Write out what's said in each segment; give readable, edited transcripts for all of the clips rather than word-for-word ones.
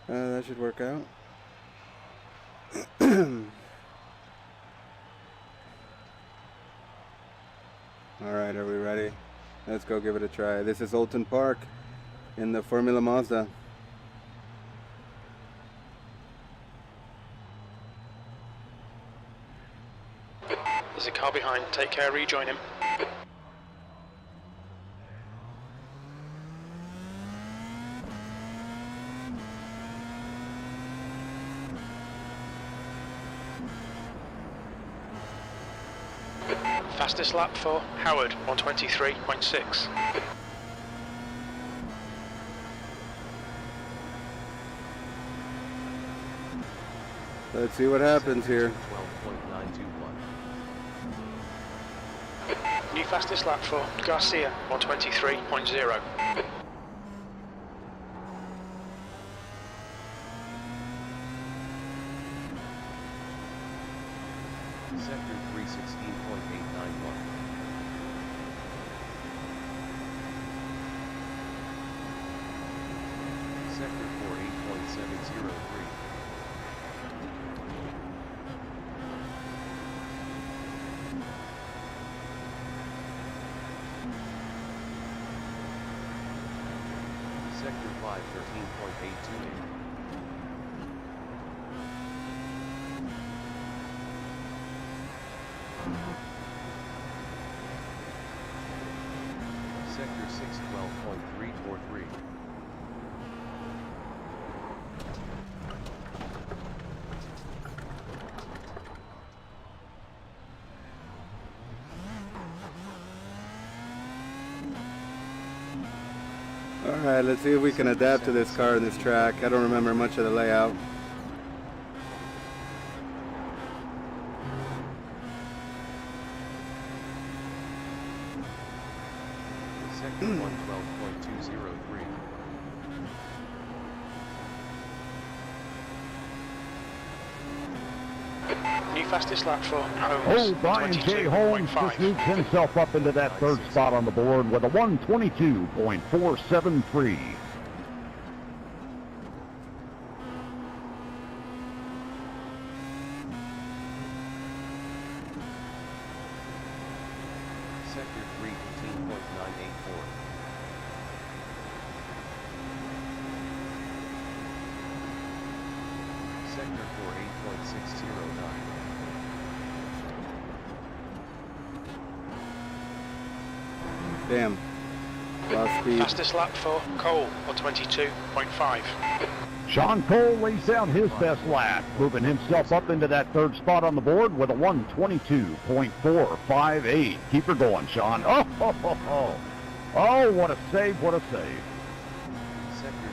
That should work out. Alright, are we ready? Let's go give it a try. This is Oulton Park in the Formula Mazda. There's a car behind, take care, rejoin him. Fastest lap for Howard, 123.6. Let's see what happens here. 12.921. New fastest lap for Garcia, 123.0. Sector 316.891. Sector 48.703. Sector 513.828. Sector 612.343. Alright, let's see if we can adapt to this car and this track. I don't remember much of the layout. Sector 112.203. New fastest lap for Holmes, Oh, Brian J. Holmes just moved himself up into that third spot on the board with a 122.473. Sector 315.984. Sector 48.609. Damn. Lost speed. fastest lap for Cole, 122.5. Sean Cole lays down his best lap, moving himself up into that third spot on the board with a 122.458. Keep her going, Sean. Oh, ho, ho, ho. Oh, what a save, what a save. Sector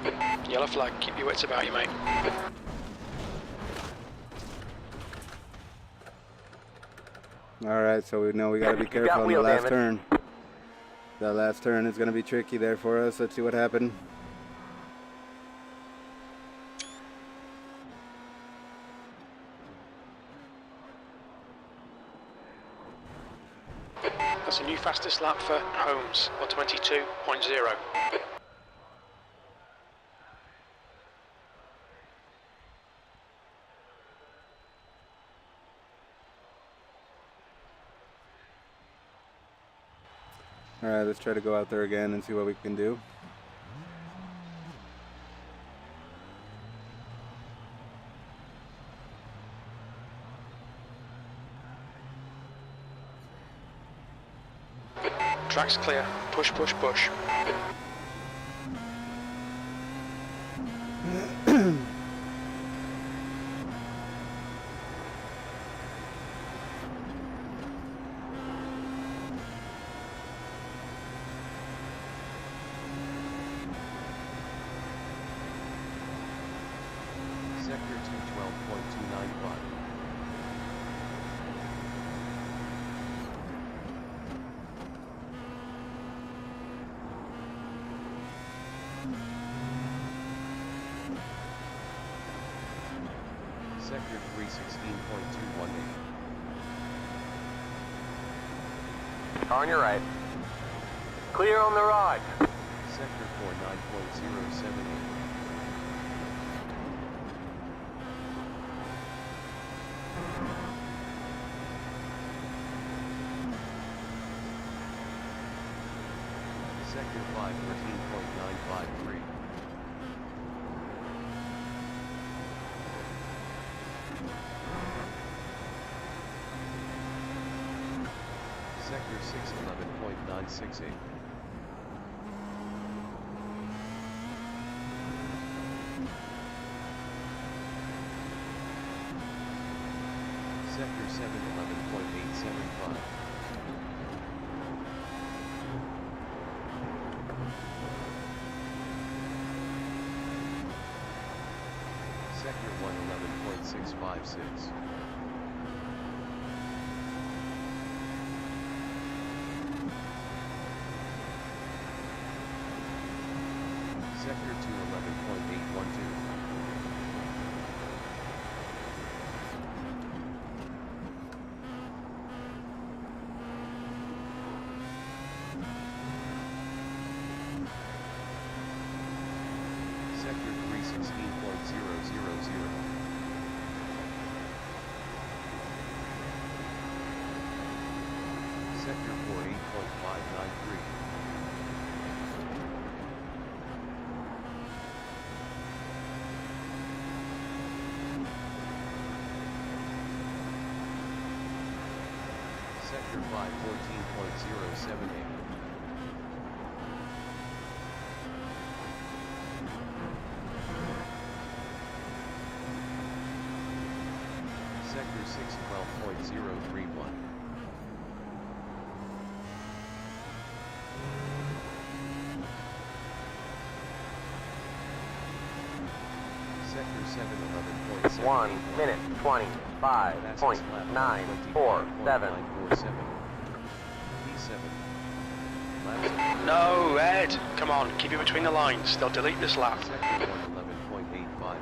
612.125. Yellow flag, keep your wits about you, mate. Alright, so we know we gotta be careful on the last turn. That last turn is gonna be tricky there for us. Let's see what happened. That's a new fastest lap for Holmes, 122.0. Alright, let's try to go out there again and see what we can do. Track's clear. Push, push, push. Sector 212.295. Sector 316.218. On your right. Clear on the right. Sector 4 9.078. Sector 5 13.953. Sector 6 11.968. Sector 7 11.875. Sector 1 11.656. Sector 2 11.812. Sector 3 16.000. Sector 4 8.593. Sector 5 14.078. Sector 6 12.031. Sector 7 11.7. 1 minute 25.947. P7. No, Ed! Come on, keep it between the lines. They'll delete this lap. Sector 1 11.859.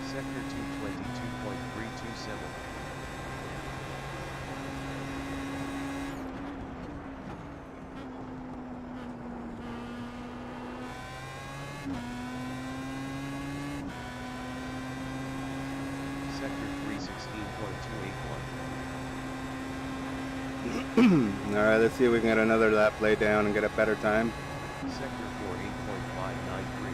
Sector 222.327. Sector 316.281. All right, let's see if we can get another lap laid down and get a better time. Sector 4 8.593.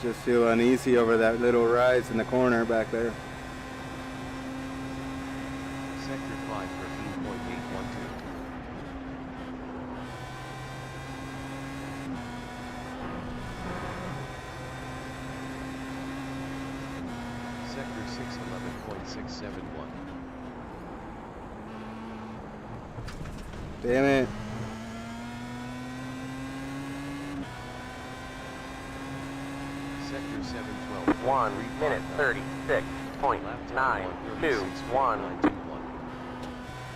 Just feel uneasy over that little rise in the corner back there. Sector 5 13.812. Sector 6 11.671. Damn it. Sector 7 12. 1 minute 36.921.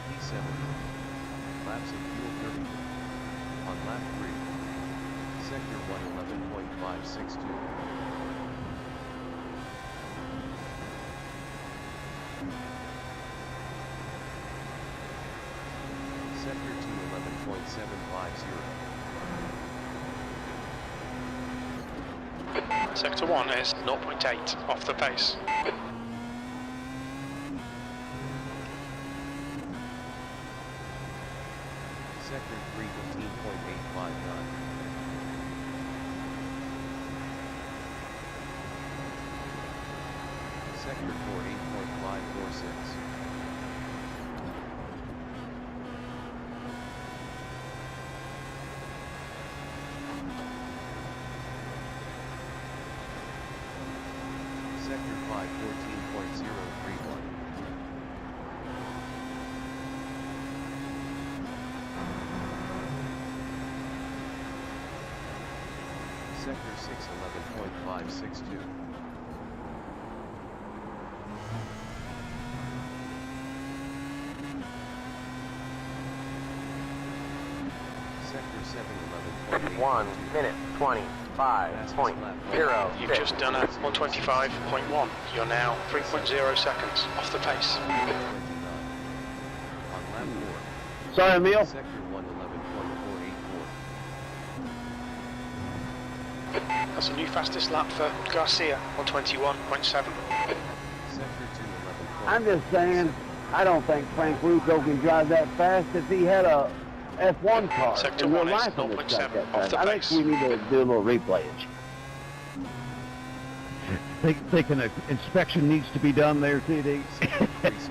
P7. Laps of fuel 30. On lap 3. Sector 1 11.562. Sector 2 11.750. Sector 1 is 0.8 off the pace. Sector 3 15.859. Sector 4 8.546. Sector 5 14.031. Sector 6 11.562. 7, 11.8. 1 minute 25.06. You've just done a 125.1. You're now 3.0 seconds off the pace. 29. On lap 4. Sorry, Emil. Sector 111.484. That's a new fastest lap for Garcia, 121.7. Sector 211. I'm just saying, I don't think Frank Russo can drive that fast if he had a F1 car. Sector in real 1 is life on this track 0.7 that off fast. the I pace. think we need to do a little replayage. Think an inspection needs to be done there, TD. 316.000.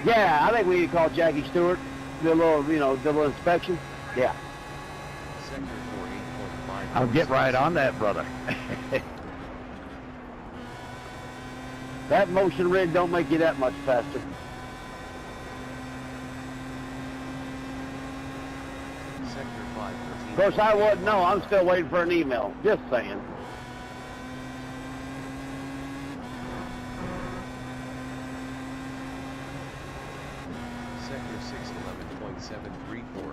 Yeah, I think we need to call Jackie Stewart, do a little, do a little inspection. Yeah, Sector 4 8.5. I'll get right on that, brother. That motion rig don't make you that much faster. Sector 5 13. Of course, I wouldn't know. I'm still waiting for an email. Just saying. Sector 6 11.734.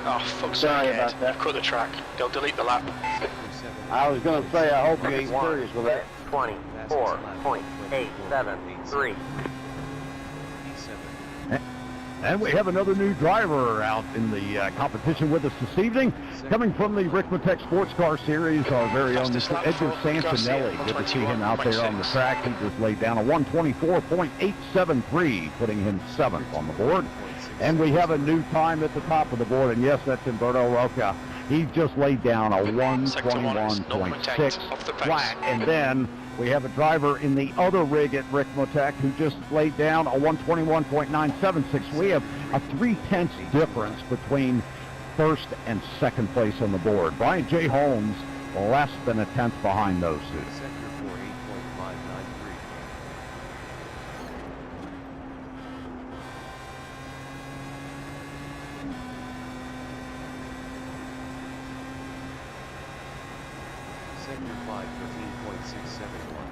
Oh, fuck's Sorry sake, Ed. about that. You've cut the track. They'll delete the lap. Sector 7. I was going to say, I hope you ain't 1 serious with that. minute 24.873. E7. And we have another new driver out in the competition with us this evening. Coming from the Ricmotech Sports Car Series, our very own Fastest Mr. lap Edgar for Garcia, Sanchinelli. Good to see him out there on the 121.6. track. He just laid down a 124.873, putting him 7th on the board. And we have a new time at the top of the board, and yes, that's Humberto Roca. He just laid down a 121.6 off the pace. flat, and then we have a driver in the other rig at Ricmotech who just laid down a 121.976. We have a 0.3 difference between first and second place on the board. Brian J. Holmes less than a tenth behind those two. Sector 4 8.593. Sector 5 13.671.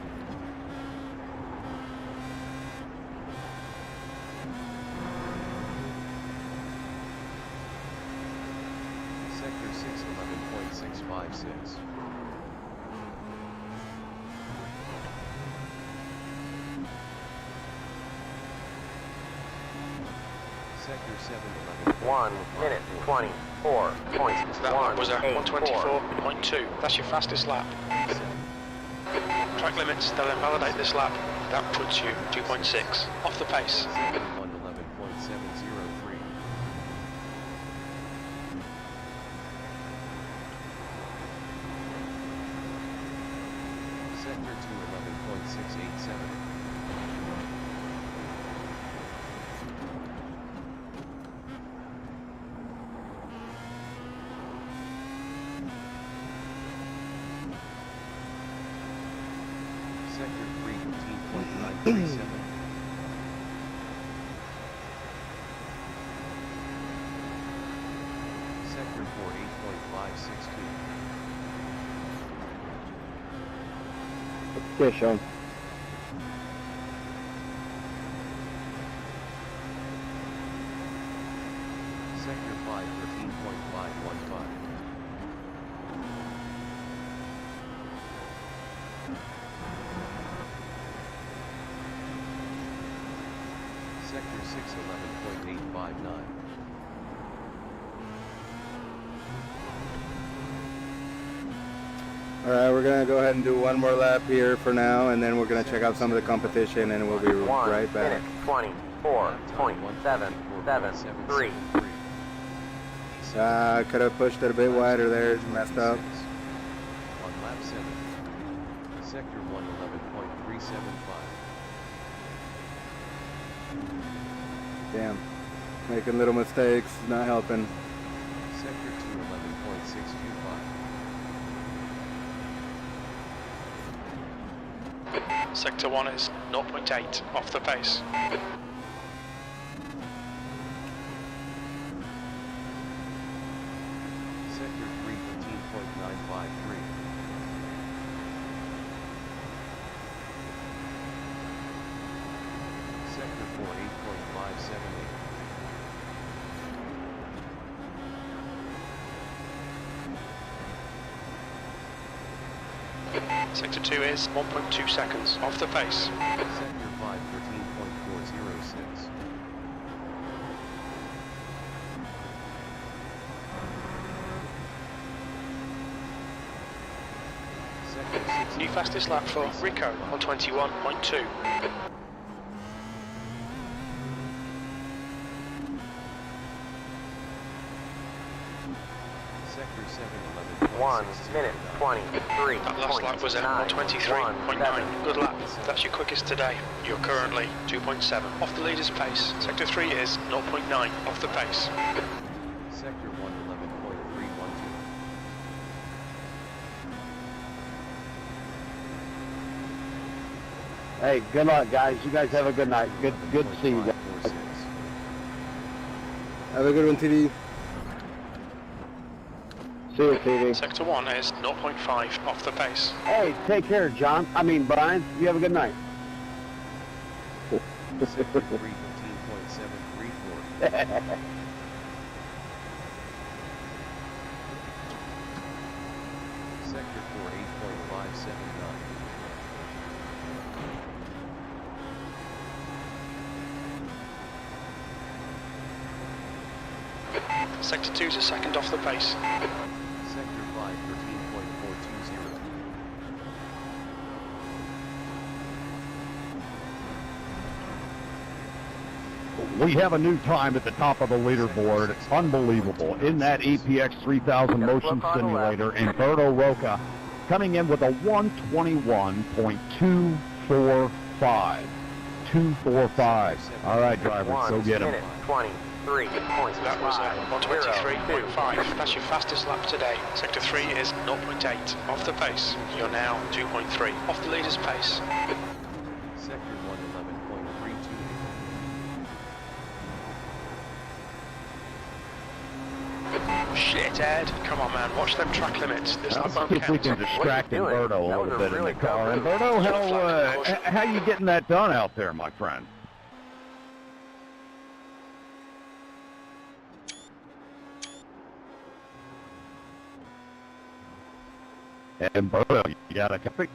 Sector 6 11.656. Sector 7 1 minute 24.184. That lap was a 124.2. That's your fastest lap. Track limits, they'll invalidate this lap. That puts you 2.6 off the pace. Sector 111.703. Sector 211.687. Sector 3 15.937. Sector 4 8.562. Yeah, Sean. Sector 5 13.515. Sector 6 11.859. All right, we're gonna go ahead and do one more lap here for now, and then we're gonna check out some of the competition, and we'll be 1 right back. minute 24.773. I could have pushed it a bit wider there, messed up. On lap 7. Sector 111.375. Damn, making little mistakes, not helping. Sector 211.625. Sector 1 is 0.8 off the pace. Sector 3 15.953. Sector 48.578. Sector 2 is 1.2 seconds off the pace. Sector 5 13.406. Sector 6 New fastest lap for Rico on 21.2. Sector 7 1 11.609. minute 23. That last lap was at 123.9. Good lap. That's your quickest today. You're currently 2.7 off the leader's pace. Sector 3 is 0.9 off the pace. Sector 111.312. Hey, good luck, guys. You guys have a good night. Good to see you guys. 546. Have a good one, TD. See you, TV. Sector 1 is 0.5 off the pace. Hey, take care, Brian. You have a good night. Sector 3 15.734. Sector 4 8.579. Sector 2 is a second off the pace. Sector 5 13.420. We have a new time at the top of the leaderboard. Unbelievable. In that EPX 3000 motion simulator, Umberto Roca coming in with a 121.245. 245. All right, drivers, go get him. minute 23.5. That was 123.5. That's your fastest lap today. Sector 3 is 0.8 off the pace. You're now 2.3 off the leader's pace. Sector 111.328. Shit, Ed. Come on, man. Watch them track limits. This lap Let's won't see if we count. can distract doing? Umberto a That little was a bit in really the car. good Umberto, caution. how you getting that done out there, my friend? Umberto, you got a copy?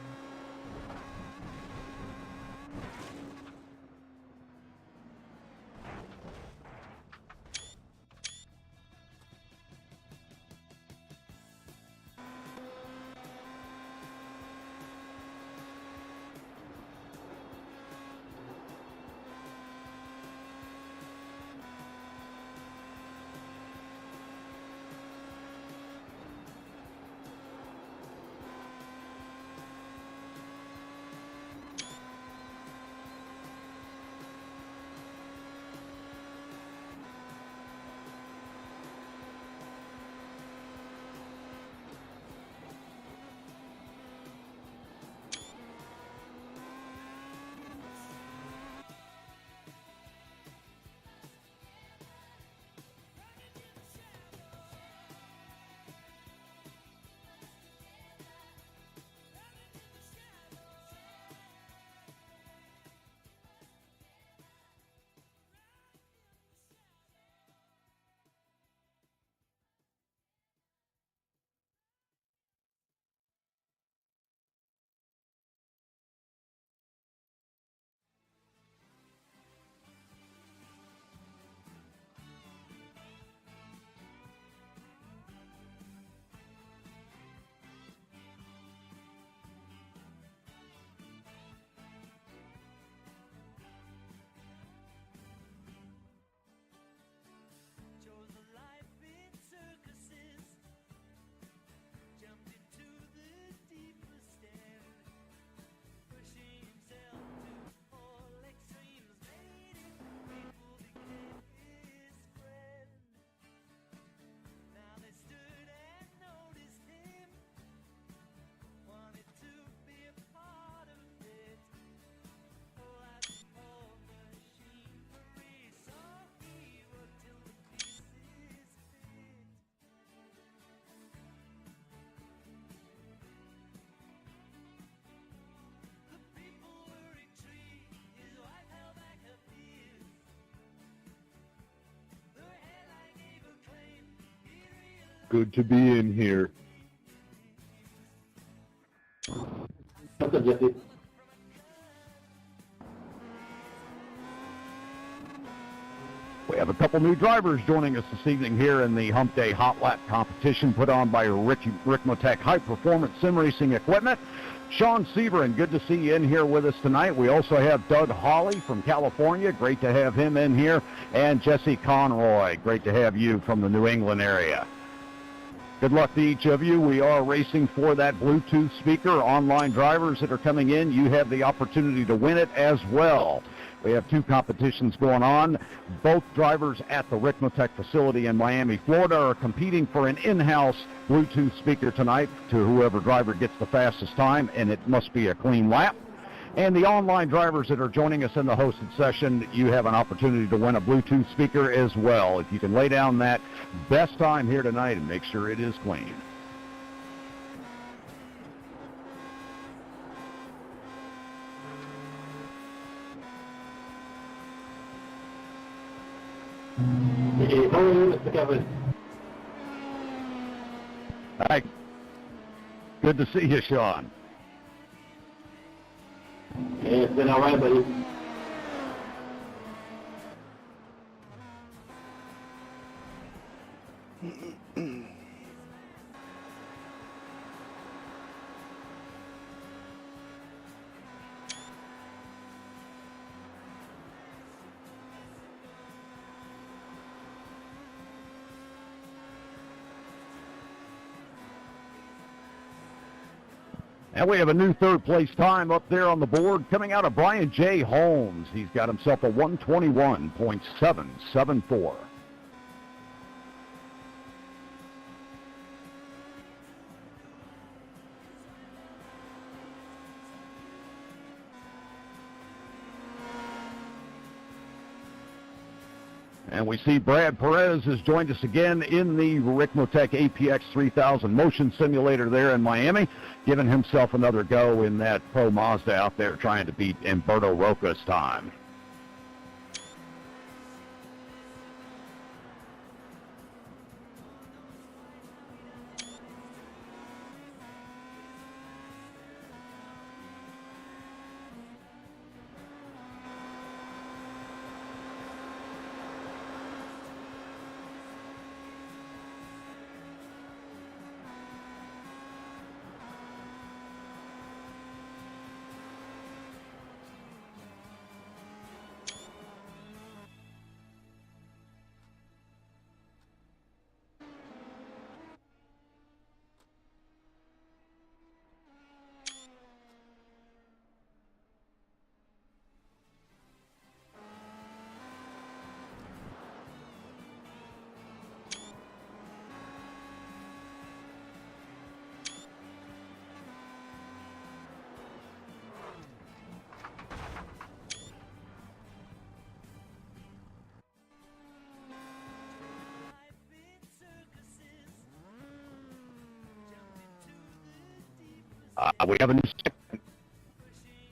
Good to be in here. What's up, Jesse? We have a couple new drivers joining us this evening here in the Hump Day Hot Lap competition put on by Ricmotech High Performance Sim Racing Equipment. Sean Severin, good to see you in here with us tonight. We also have Doug Hawley from California. Great to have him in here. And Jesse Conroy. Great to have you from the New England area. Good luck to each of you. We are racing for that Bluetooth speaker. Online drivers that are coming in, you have the opportunity to win it as well. We have two competitions going on. Both drivers at the Ricmotech facility in Miami, Florida are competing for an in-house Bluetooth speaker tonight to whoever driver gets the fastest time, and it must be a clean lap. And the online drivers that are joining us in the hosted session, you have an opportunity to win a Bluetooth speaker as well. If you can lay down that best time here tonight and make sure it is clean. Hey, how are you, Mr. Kevin? Hi. Good to see you, Sean. Hey, it's been all right, buddy. And we have a new third-place time up there on the board coming out of Brian J. Holmes. He's got himself a 121.774. And we see Brad Perez has joined us again in the Ricmotech APX 3000 motion simulator there in Miami, giving himself another go in that Pro Mazda out there trying to beat Umberto Roca's time.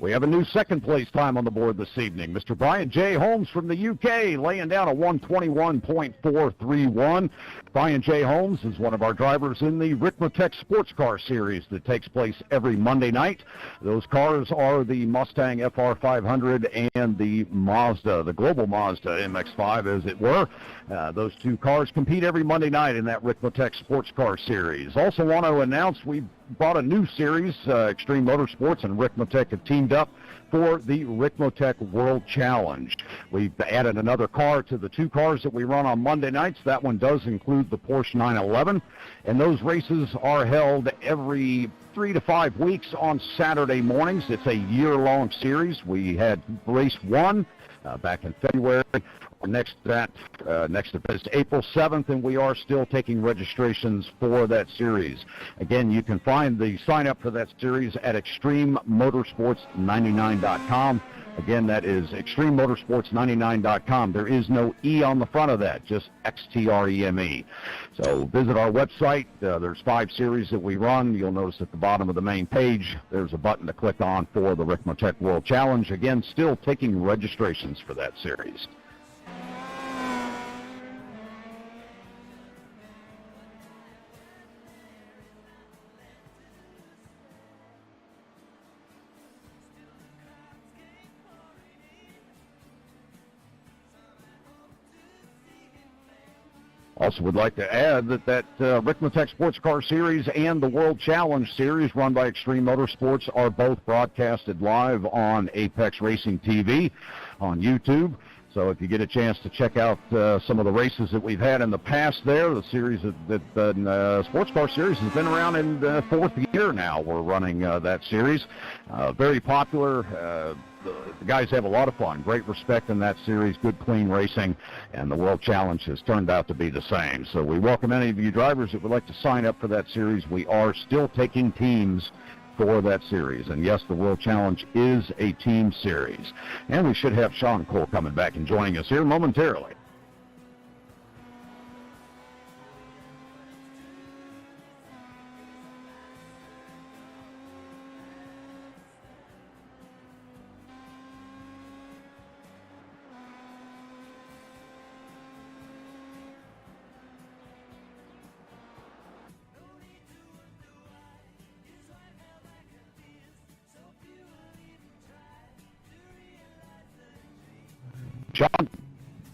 We have a new second place time on the board this evening. Mr. Brian J. Holmes from the UK laying down a 121.431. Brian J. Holmes is one of our drivers in the Ricmotech Sports Car Series that takes place every Monday night. Those cars are the Mustang FR500 and the Mazda, the Global Mazda MX-5 as it were. Those two cars compete every Monday night in that Ricmotech Sports Car Series. Also want to announce we brought a new series, Extreme Motorsports and Ricmotech have teamed up for the Ricmotech World Challenge. We've added another car to the two cars that we run on Monday nights. That one does include the Porsche 911, and those races are held every 3 to 5 weeks on Saturday mornings. It's a year-long series. We had race one back in February. Next event is April 7th, and we are still taking registrations for that series. Again, you can find the sign-up for that series at extrememotorsports99.com. Again, that is extrememotorsports99.com. There is no E on the front of that, just XTREME. So visit our website. There's 5 series that we run. You'll notice at the bottom of the main page, there's a button to click on for the Ricmotech World Challenge. Again, still taking registrations for that series. Also would like to add that Ricmotech Sports Car Series and the World Challenge Series run by Extreme Motorsports are both broadcasted live on Apex Racing TV on YouTube. So if you get a chance to check out some of the races that we've had in the past there, the series that Sports Car Series has been around in the 4th year now. We're running that series. Very popular. The guys have a lot of fun. Great respect in that series. Good, clean racing. And the World Challenge has turned out to be the same. So we welcome any of you drivers that would like to sign up for that series. We are still taking teams for that series. And yes, the World Challenge is a team series. And we should have Sean Cole coming back and joining us here momentarily.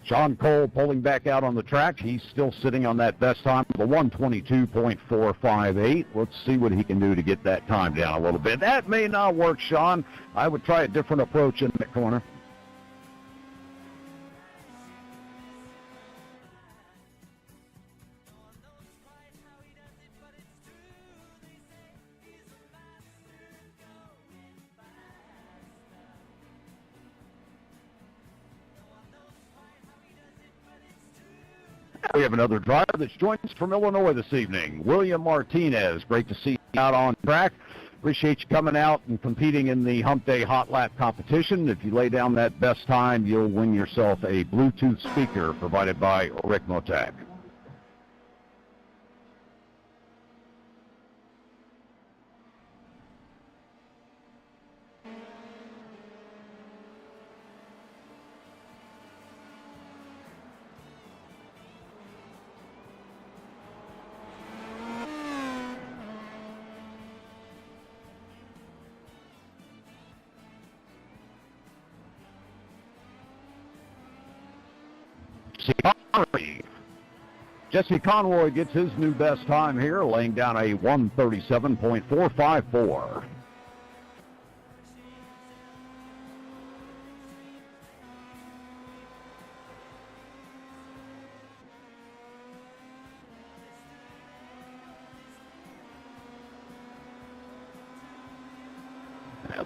Sean Cole pulling back out on the track. He's still sitting on that best time of a 1:22.458. Let's see what he can do to get that time down a little bit. That may not work, Sean. I would try a different approach in that corner. We have another driver that's joined us from Illinois this evening, William Martinez. Great to see you out on track. Appreciate you coming out and competing in the Hump Day Hot Lap competition. If you lay down that best time, you'll win yourself a Bluetooth speaker provided by Ricmotech. Jesse Conroy gets his new best time here, laying down a 1:37.454.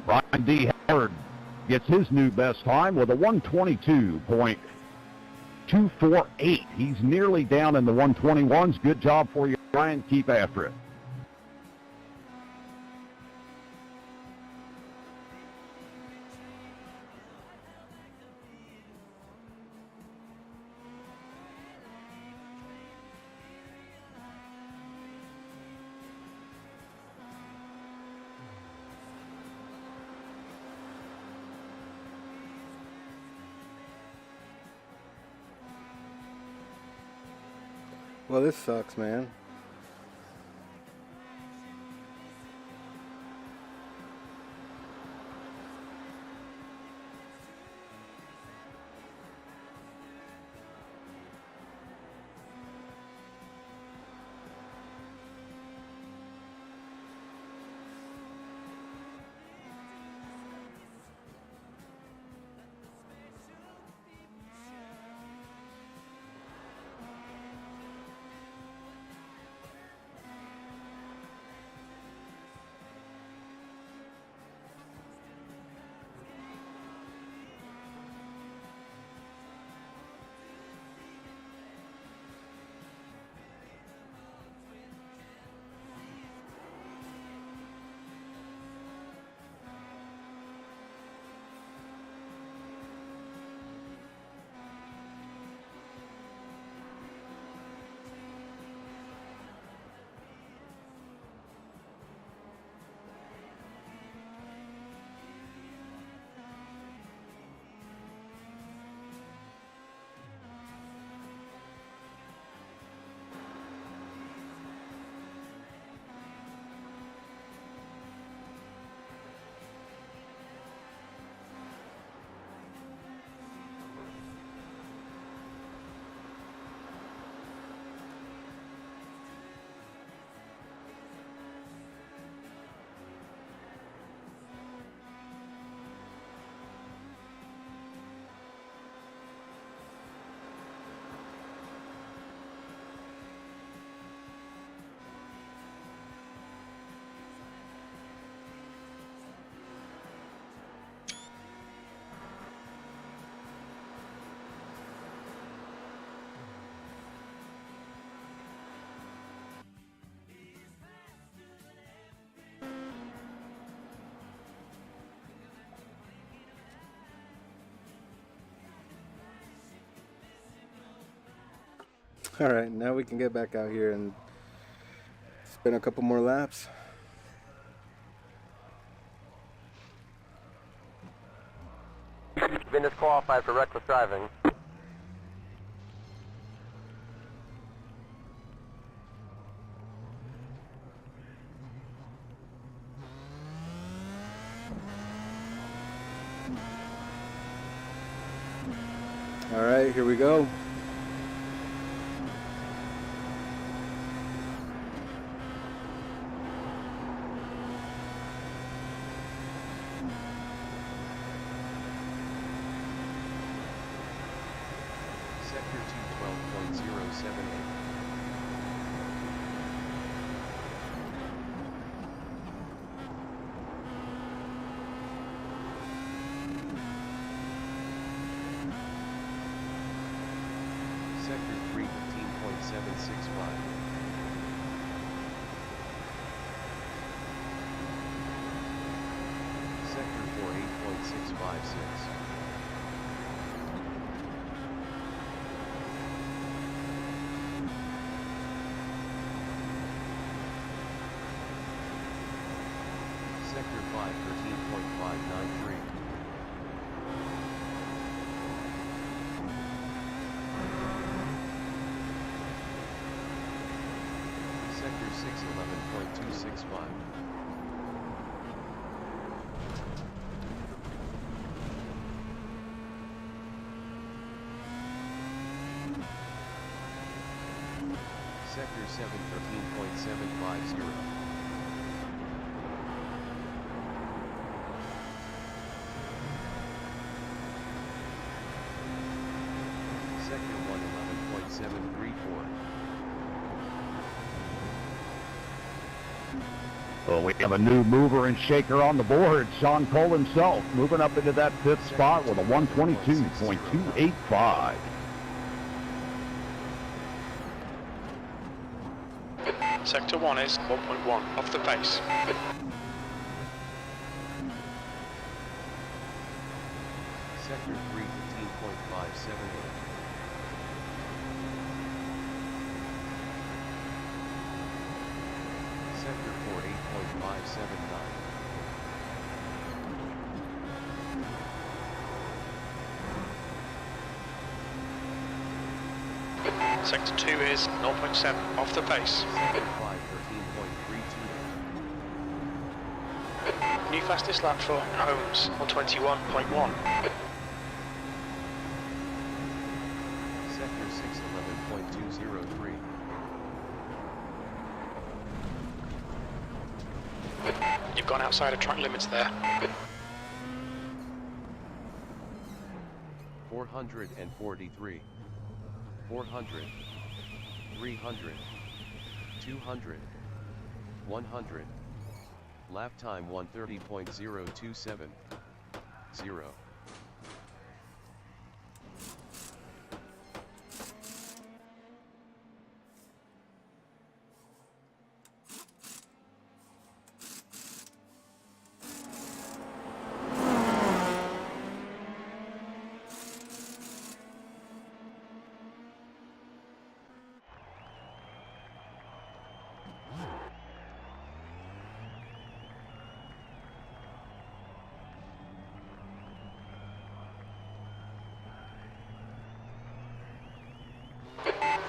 Brian D. Howard gets his new best time with a 1:22.248. He's nearly down in the 121s. Good job for you, Brian. Keep after it. Well, this sucks, man. All right, now we can get back out here and spin a couple more laps. You've been disqualified for reckless driving. All right, here we go. Sector 212.078. Sector 315.765. Sector 48.656. Sector 513.593. Sector 611.265. Sector 713.750. Sector 111.734. Well, we have a new mover and shaker on the board. Sean Cole himself moving up into that fifth spot with a 122.285. Sector 1 is 1.1 off the pace. Sector 315.578. Sector 48.579. Sector 2 is 0.7 off the pace. Sector 513.32. New fastest lap for Holmes on 21.1. Sector 611.203. You've gone outside of track limits there. 443. 400. 300. 200. 100. Lap time 130.027. 0.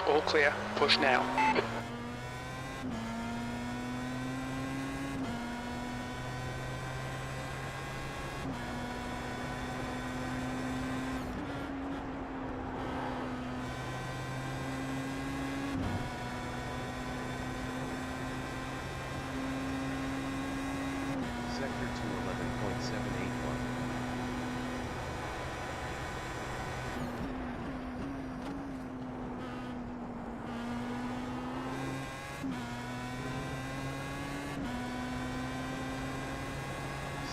All clear, push now. Sector 211.781.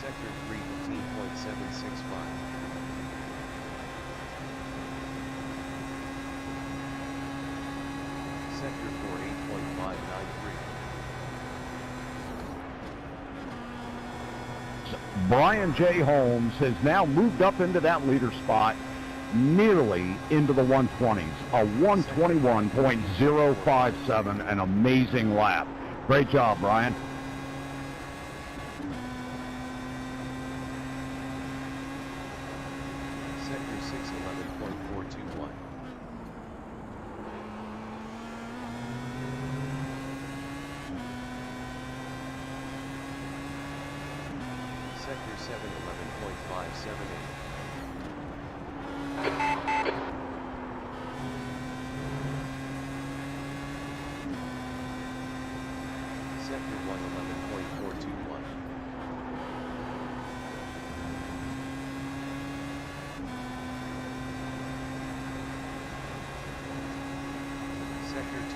Sector 315.765. Sector 48.593. Brian J. Holmes has now moved up into that leader spot nearly into the 120s. A 121.057, an amazing lap. Great job, Brian. Sector 6, 11.421. Sector 7, 11.578. Sector 1, 11.421. Sector 2,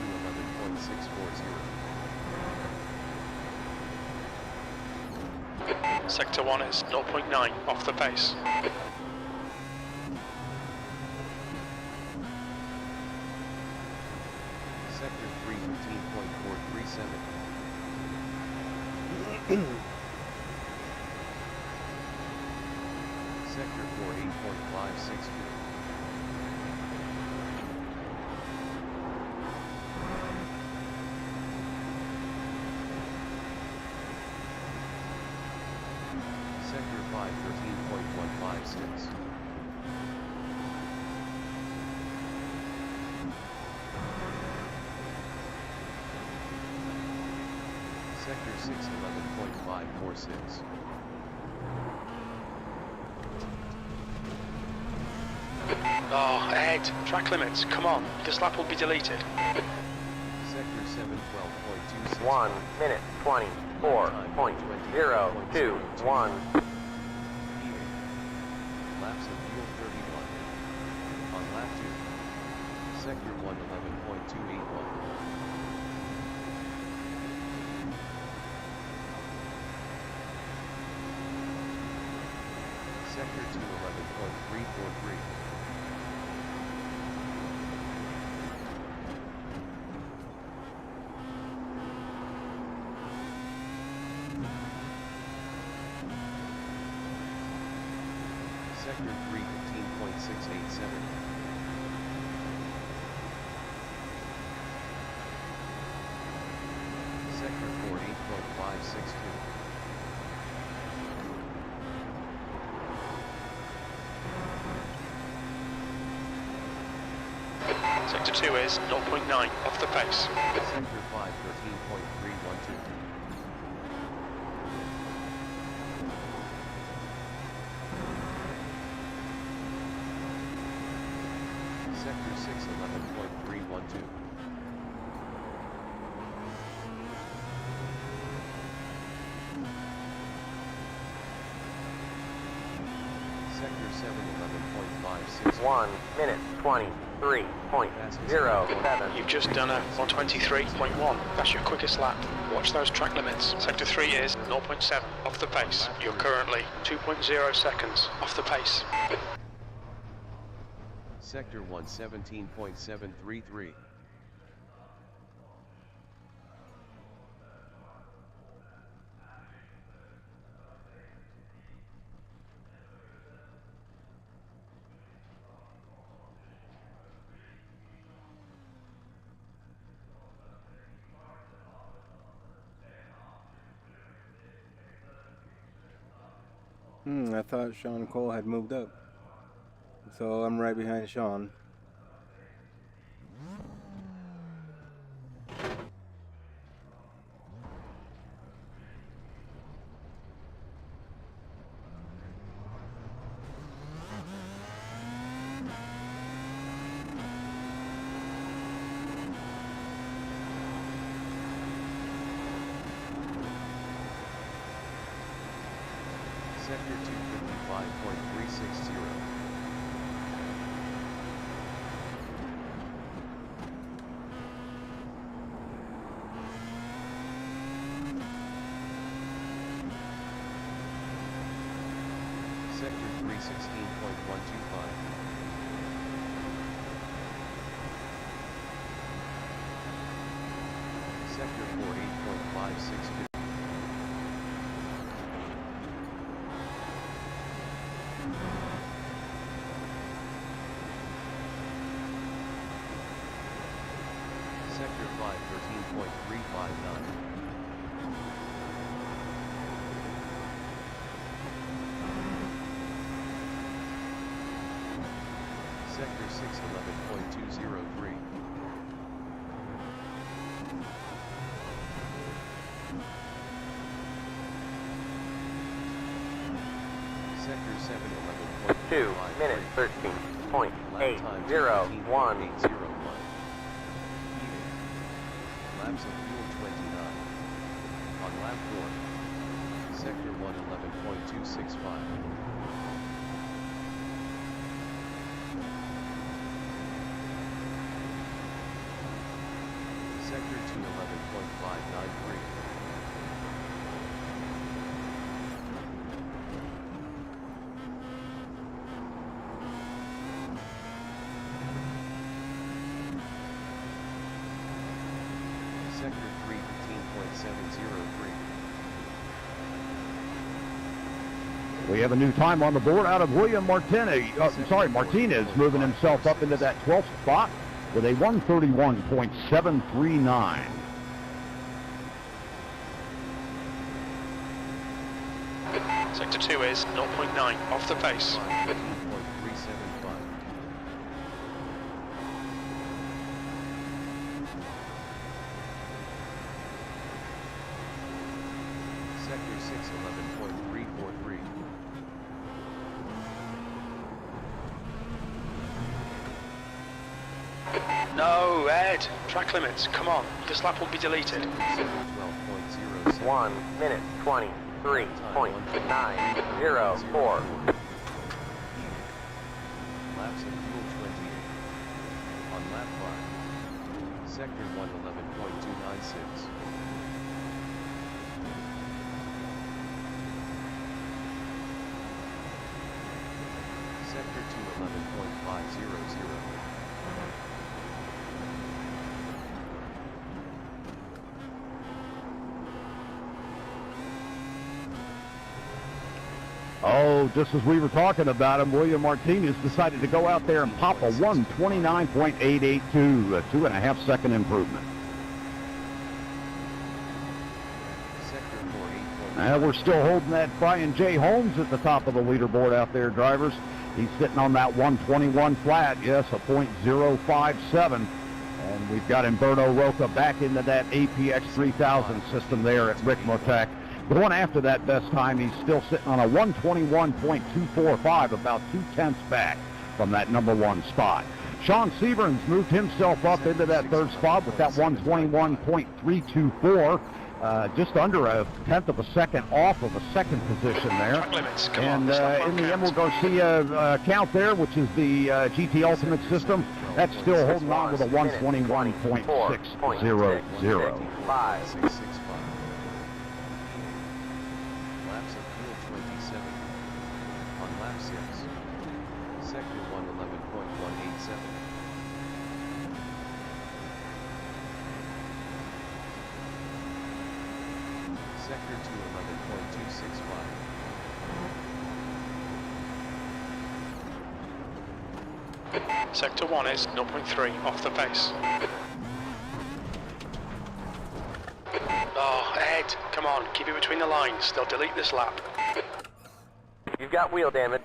11.640. Sector 1 is 0.9 off the pace. Sector 3, 15.437. Sector 4, 8.562. Sector 5, 13.156. Sector 6, 11.546. Oh, Ed, track limits, come on, this lap will be deleted. Sector 7, 12.26. 1 minute 24.021. Laps of fuel 31. On lap 2. Sector 1, 11.281. Sector 2, 11.343. Sector 3, 15.687. Sector 4, 8.562. Sector 2 is 0.9 off the pace. Sector 5, 13.312. Sector 6, 11.312. Sector 7, 11.561. 1 minute 23.07. You've just done a 123.1. That's your quickest lap. Watch those track limits. Sector 3 is 0.7 off the pace. You're currently 2.0 seconds off the pace. Sector 1, 17.733. I thought Sean Cole had moved up. So I'm right behind Sean. Sector 2, 55.360. Sector 3, 16.125. Sector 4, 8.562. Sector 5, 13.359. Sector 6, 11.203. Sector 7, 11.2 2 minutes 13.801. Laps of fuel 29. On lap 4. Sector 1, 11.265. Sector 2, 11.593. Sector 3, 15.703. We have a new time on the board out of William Martinez. Martinez moving himself up into that 12th spot with a 131.739. Sector 2 is 0.9 off the pace. 15.375. Sector 6, 11.343. No, Ed. Track limits. Come on. This lap will be deleted. Sector 12.07. 1 minute 23.904. Laps of fuel 28. On lap 5. Sector 1, 11.296. Sector 2, 11.500. Oh, just as we were talking about him, William Martinez decided to go out there and pop a 129.882, a 2.5 second improvement. Sector 4, 8.9. And we're still holding that Brian J. Holmes at the top of the leaderboard out there, drivers. He's sitting on that 121 flat, yes, a .057. And we've got Humberto Roca back into that APX 3000 system there at Ricmotech. Going after that best time, he's still sitting on a 121.245, about 0.2 back from that number one spot. Sean Seaburns moved himself up into that third spot with that 121.324, just under a tenth of a second off of a second position there. Track limits. Come And on. This lap in won't the count. Emerald Garcia count there, which is the GT Ultimate system, that's still holding on with a 121.600. 5. 665. Laps of fuel 27. On lap 6. Sector 1, 11.187. Sector 2, 11.265. Sector 1 is 0.3 off the pace. Oh, Ed, come on, keep it between the lines. They'll delete this lap. You've got wheel damage.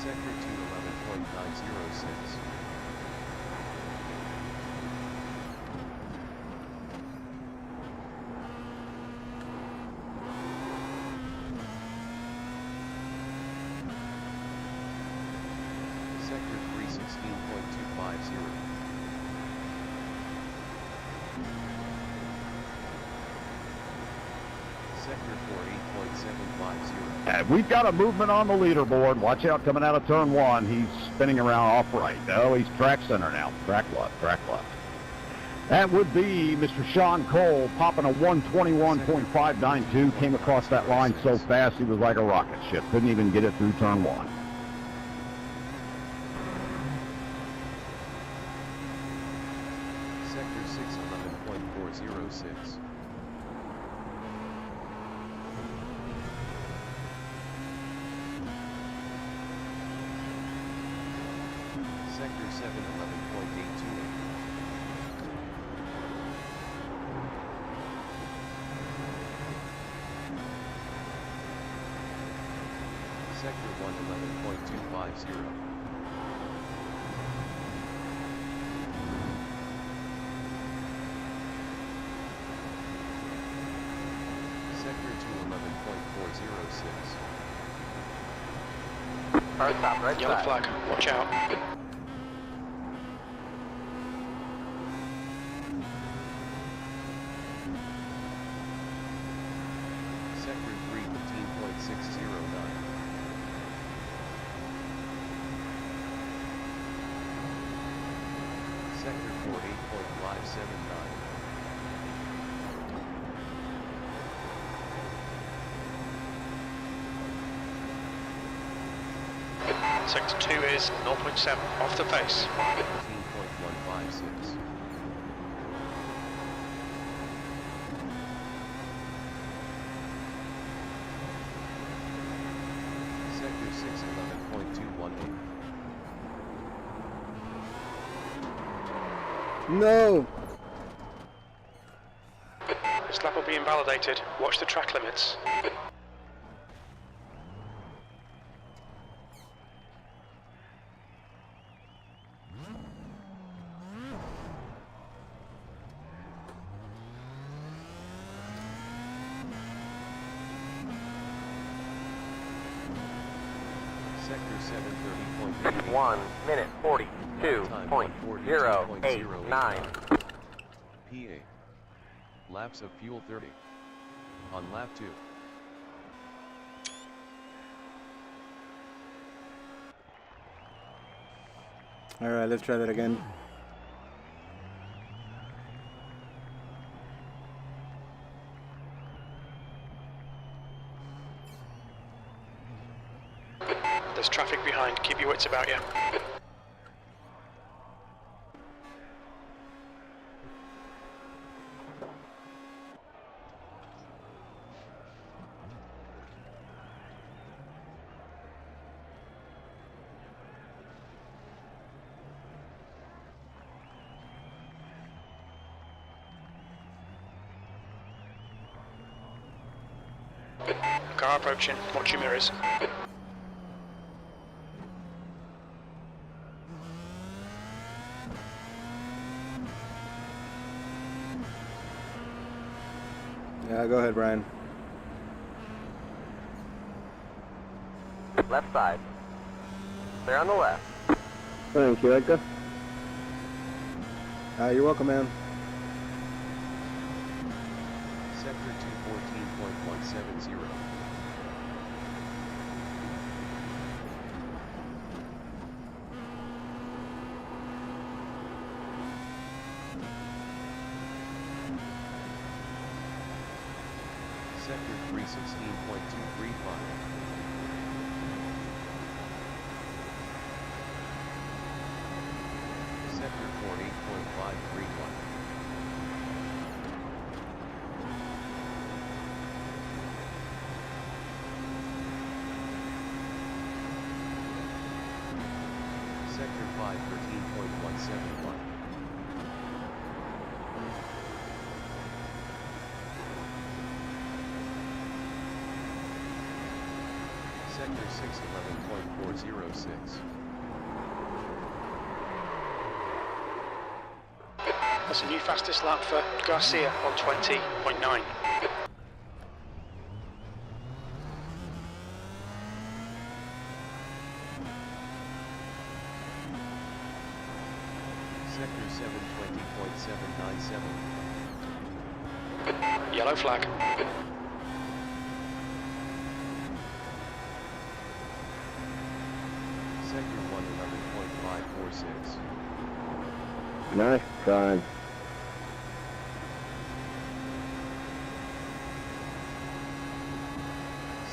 Sector 2, 11.906. Sector 3 16.250. Sector 4 8.750. We've got a movement on the leaderboard. Watch out coming out of turn 1. He's spinning around off right. Oh, he's track center now. Track left, track left. That would be Mr. Sean Cole popping a 121.592. Came across that line so fast he was like a rocket ship. Couldn't even get it through turn 1. Sector 611.406. Sector 711.828. Sector 111.250. Sector 211.406. Hard stop, right Yellow side. flag, watch out. Sector 315.609. Sector 4 8.579. Sector 2 is 0.7 off the face. 15.156. Sector 611.218. No! This lap will be invalidated. Watch the track limits. Sector 730.88. 1 minute 42.089. PA. Laps of fuel 30. On lap 2. Alright, let's try that again. There's traffic behind. Keep your wits about you. Car approaching. Watch your mirrors. Yeah, go ahead, Brian. Left side. Clear on the left. Thank you, Edgar. You're welcome, man. Sector 214.170. Sector 316.235. Sector 48.531. Sector 513.171. Sector 611.406. That's a new fastest lap for Garcia on 20.9. Sector 720.797. Yellow flag. Sector 111.546. Nice time.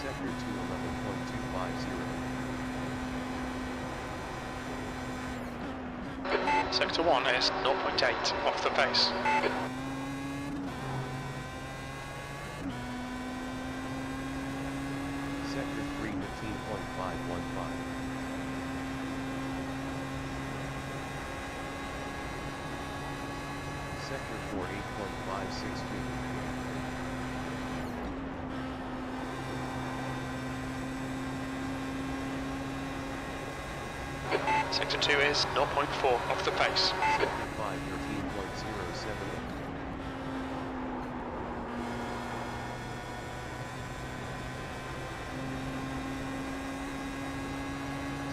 Sector 211.250. Sector 1 is 0.8 off the pace. Sector 315.515. Sector 48.562. Sector 2 is 0.4 off the pace. Sector 513.078.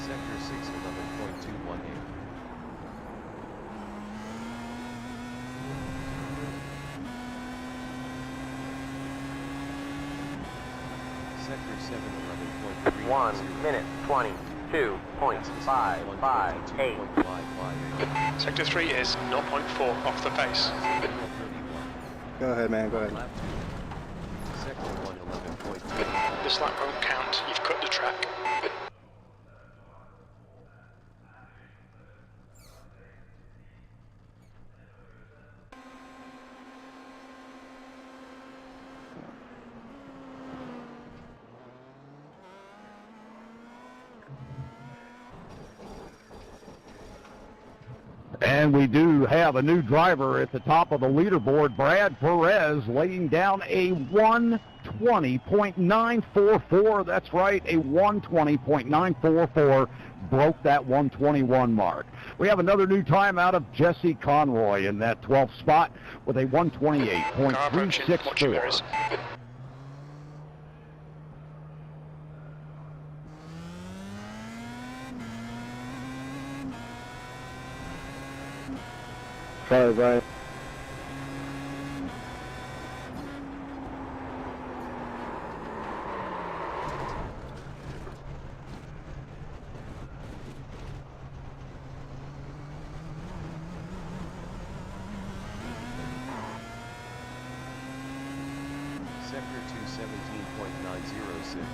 Sector 611.218. Sector 711.3. 1 minute 22.558. Sector 3 is 0.4 off the pace. Go ahead, man. Go ahead. Lap 2. Sector 111.2. This lap won't count. You've cut the track. And we do have a new driver at the top of the leaderboard, Brad Perez, laying down a 120.944. That's right, a 120.944. Broke that 121 mark. We have another new time out of Jesse Conroy in that 12th spot with a Car approaching. Watch your mirrors. 128.364. Sorry, Brian. Sector 217.906.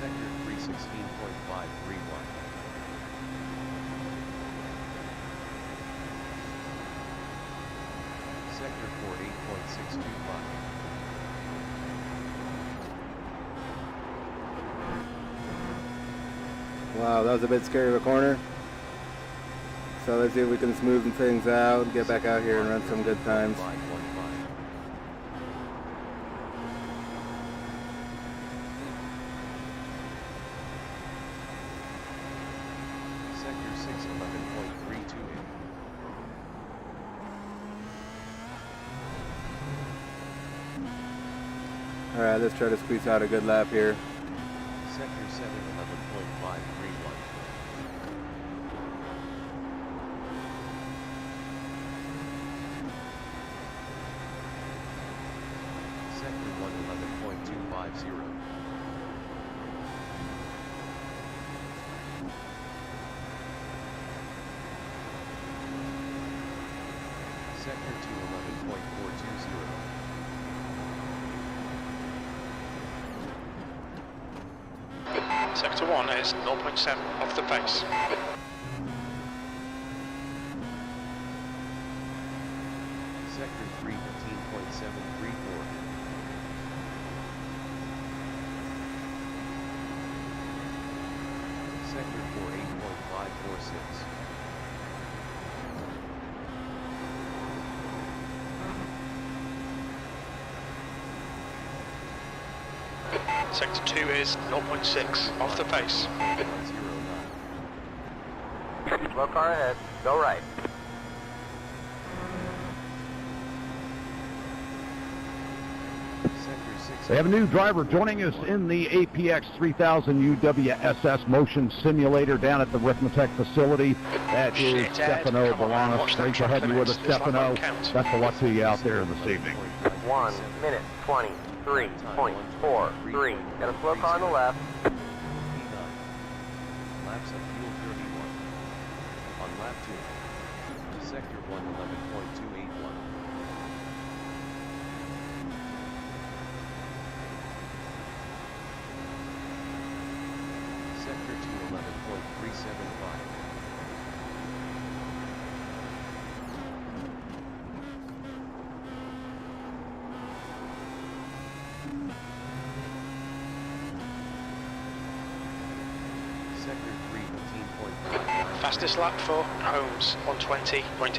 Sector 316.531. Sector 48.625. Wow, that was a bit scary of a corner. So let's see if we can smooth things out, get back out here and run some good times. 515. Sector 611.328. All right, let's try to squeeze out a good lap here. Sector 711.531. Sector 111.250. Sector 211.420. Sector 1 is 0.7 off the pace. Sector 315.734. Sector 48.546. Sector 2 is 0.6 off the pace. 109. Slow car ahead. Go right. We have a new driver joining us in the APX 3000 UWSS motion simulator down at the Ricmotech facility. That is Stefano Bolanos. Great to have you with us, Stefano. Best of luck to you out there this evening. 1 minute 23.43. Got a slow car on the left. P9. Laps of fuel 31. On lap 2. Sector 111.281. Sector 211.375. Sector 315.59. Fastest lap for Holmes, 120.8.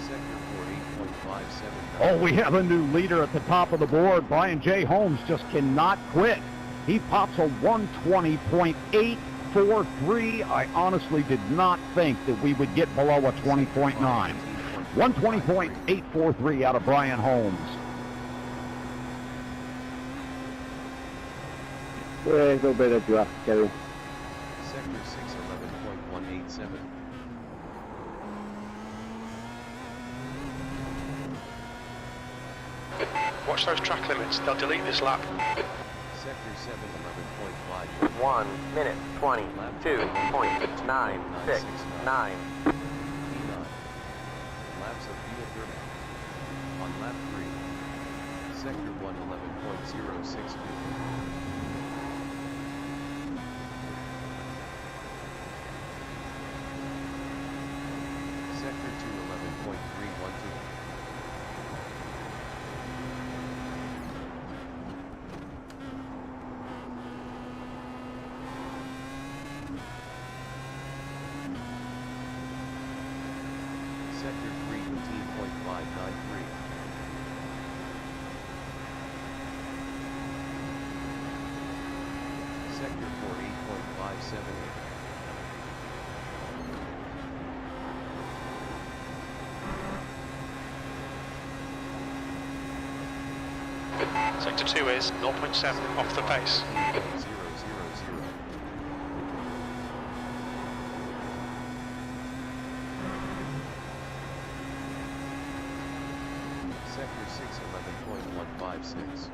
Sector 48.579. Oh, we have a new leader at the top of the board. Brian J. Holmes just cannot quit. He pops a 120.843. I honestly did not think that we would get below a 20.9. 120.843 out of Brian Holmes. Pues no better to ask, Kevin. Sector 611.187. Watch those track limits, they'll delete this lap. Sector 711.5. 1 minute 22.969. P9. Laps of fuel 30. On lap 3. Sector 111.062. Sector 211.312. Sector 315.593. Sector 48.578. Sector 2 is 0.7 off the pace. 000. Sector 611.156.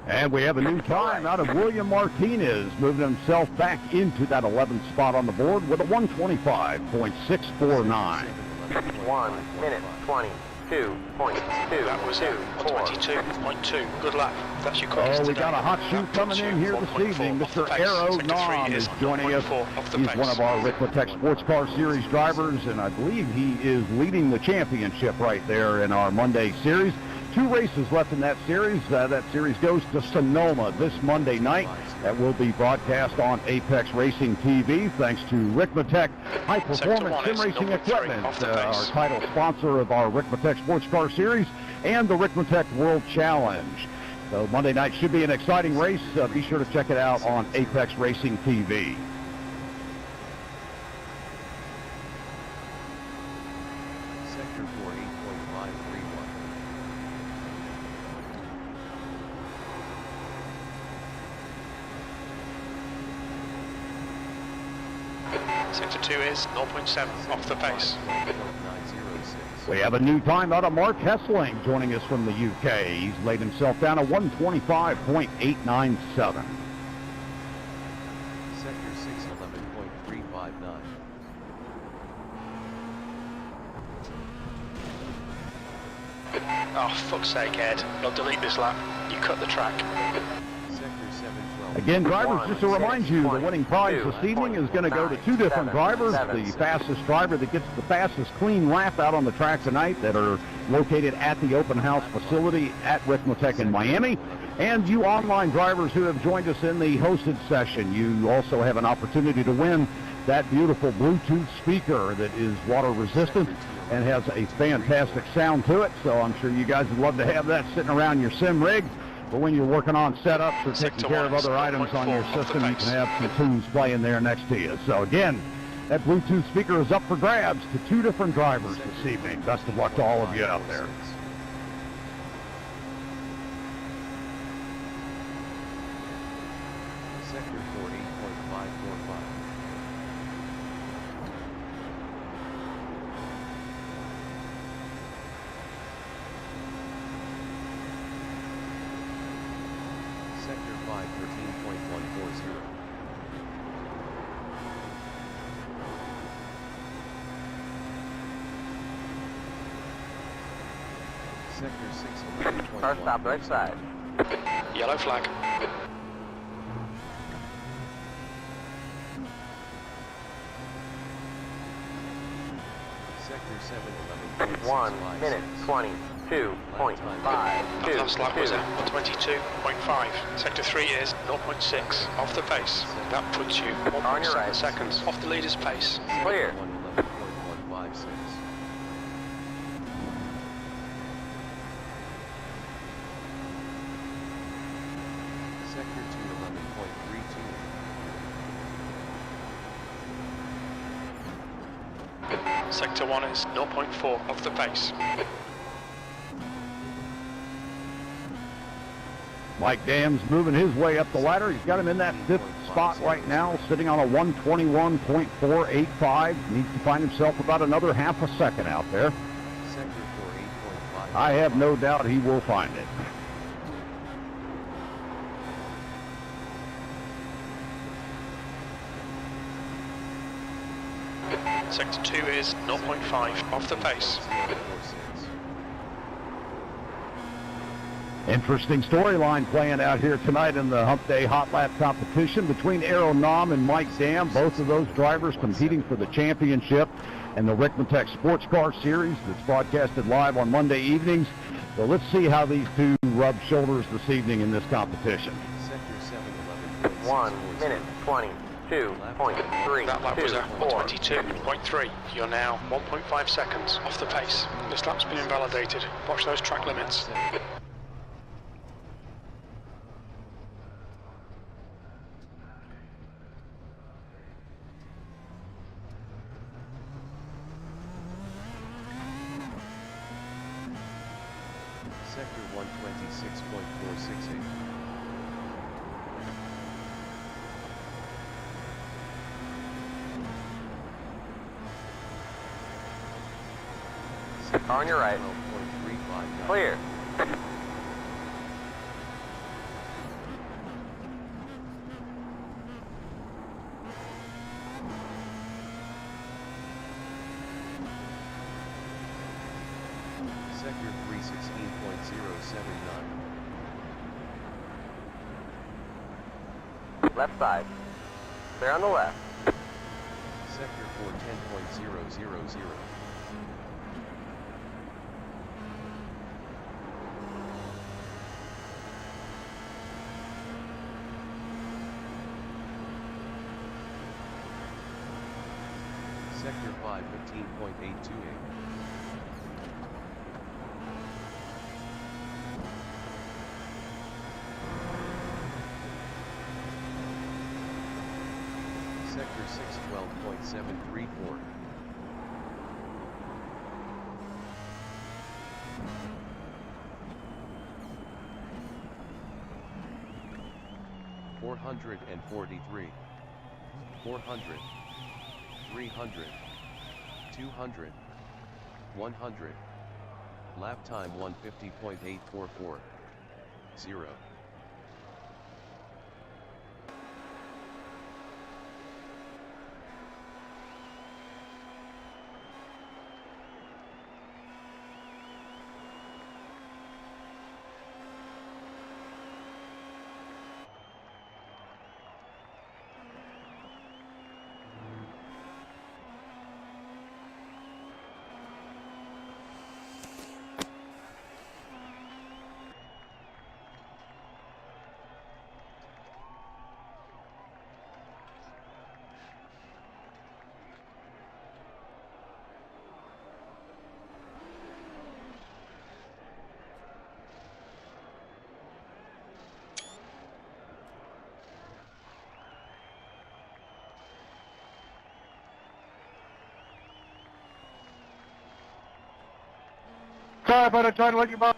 And we have a new time out of William Martinez, moving himself back into that 11th spot on the board with a 125.649. 1 minute 22.2. That was 22.2. Good lap. That's your quickest Oh, we today. got a hot shoe Lap coming in here this 1.4 evening. off the Mr. pace. Arrow Sector 3 Nom is joining us. 1.4 off the He's pace. one of our Ricmotech Sports Car Series drivers, and I believe he is leading the championship right there in our Monday series. 2 races left in that series. That series goes to Sonoma this Monday night. That will be broadcast on Apex Racing TV, thanks to Ricmotech High Performance Sim Racing Equipment, our title sponsor of our Ricmotech Sports Car Series and the Ricmotech World Challenge. So Monday night should be an exciting race. Be sure to check it out on Apex Racing TV. Sector 48.531. Sector 2 is 0.7 off the pace. 5.906. We have a new time out of Mark Hessling joining us from the UK. He's laid himself down at 125.897. Sector 611.359. Oh, fuck's sake, Ed. They'll delete this lap. You cut the track. Sector 712. Again, drivers, just to remind you, the winning prize this evening is going to go to 2 different drivers. The fastest driver that gets the fastest clean lap out on the track tonight that are located at the open house facility at Ricmotech in Miami. And you online drivers who have joined us in the hosted session, you also have an opportunity to win that beautiful Bluetooth speaker that is water resistant and has a fantastic sound to it. So I'm sure you guys would love to have that sitting around your sim rig. But when you're working on setups or taking care of other items on your system, you can have some tunes playing there next to you. So again, that Bluetooth speaker is up for grabs to 2 different drivers this evening. Best of luck to all of you out there. Sector 4 8.545. Sector 5 13.140. Sector 6 11.140. Car stop right side. Yellow flag. Sector 7 11.656. 1 minute 22.5. Last lap was at 22.5. Sector 3 is 0.6 off the pace. That puts you On your 1.7 right. seconds off the leader's pace. Clear. 11.156. Sector 2 11.32. Sector 1 is 0.4 off the pace. Mike Dam's moving his way up the ladder. He's got him in that 5th spot right now, sitting on a 121.485. Needs to find himself about another half a second out there. Sector 4 8.5. I have no doubt he will find it. Sector 2 is 0.5 off the pace. 0.46. Interesting storyline playing out here tonight in the Hump Day Hot Lap competition between Aero Nom and Mike Dam. Both of those drivers competing for the championship in the Ricmotech Sports Car Series that's broadcasted live on Monday evenings. So let's see how these two rub shoulders this evening in this competition. Sector 7 1 11.640. minute 22.3. That lap was at 22.3. You're now 1.5 seconds off the pace. This lap's been invalidated. Watch those track limits. Sector 126.468. On your right. 12.359. Clear. Sector 316.079. Left side. Clear on the left. Sector 410.000. Sector 515.828. Sector 612.734. $443, 400, 300, 200, 100. Lap time 150.844. 0. Sorry about it, trying to let you know.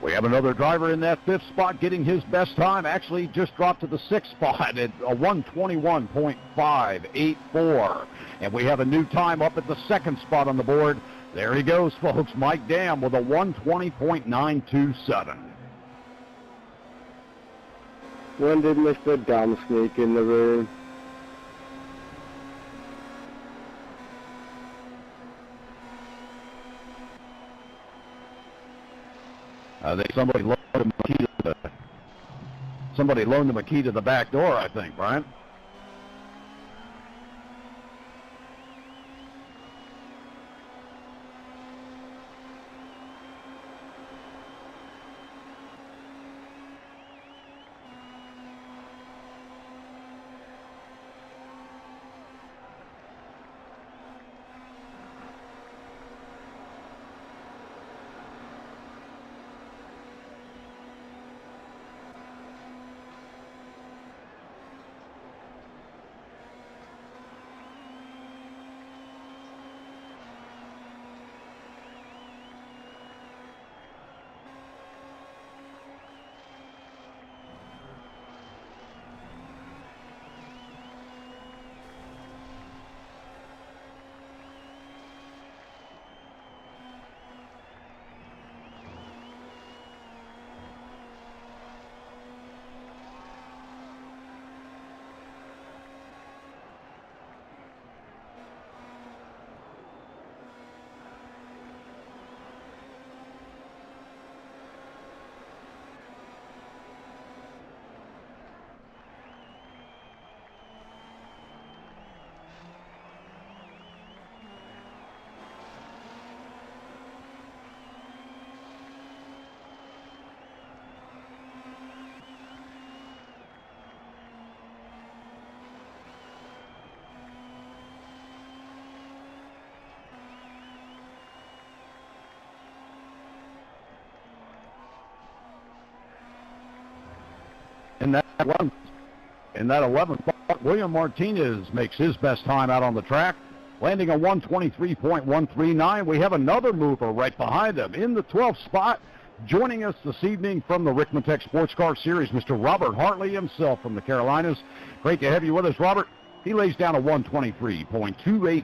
We have another driver in that 5th spot getting his best time. Actually just dropped to the 6th spot at a 121.584. And we have a new time up at the 2nd spot on the board. There he goes, folks. Mike Dam with a 120.927. When did Mr. Dom sneak in the room? I think somebody loaned him a key to the back door, I think, Brian. In that 11th spot, William Martinez makes his best time out on the track, landing a 123.139. We have another mover right behind him in the 12th spot. Joining us this evening from the Ricmotech Sports Car Series, Mr. Robert Hartley himself from the Carolinas. Great to have you with us, Robert. He lays down a 123.286.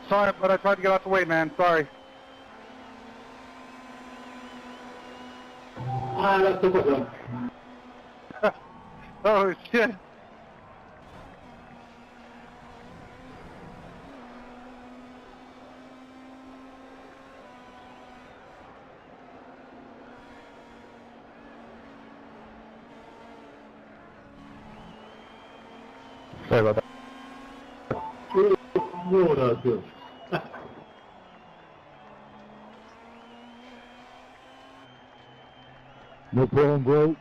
Sorry, but I tried to get out the way, man. Sorry. Oh, shit. Sorry about that. No problem, bro.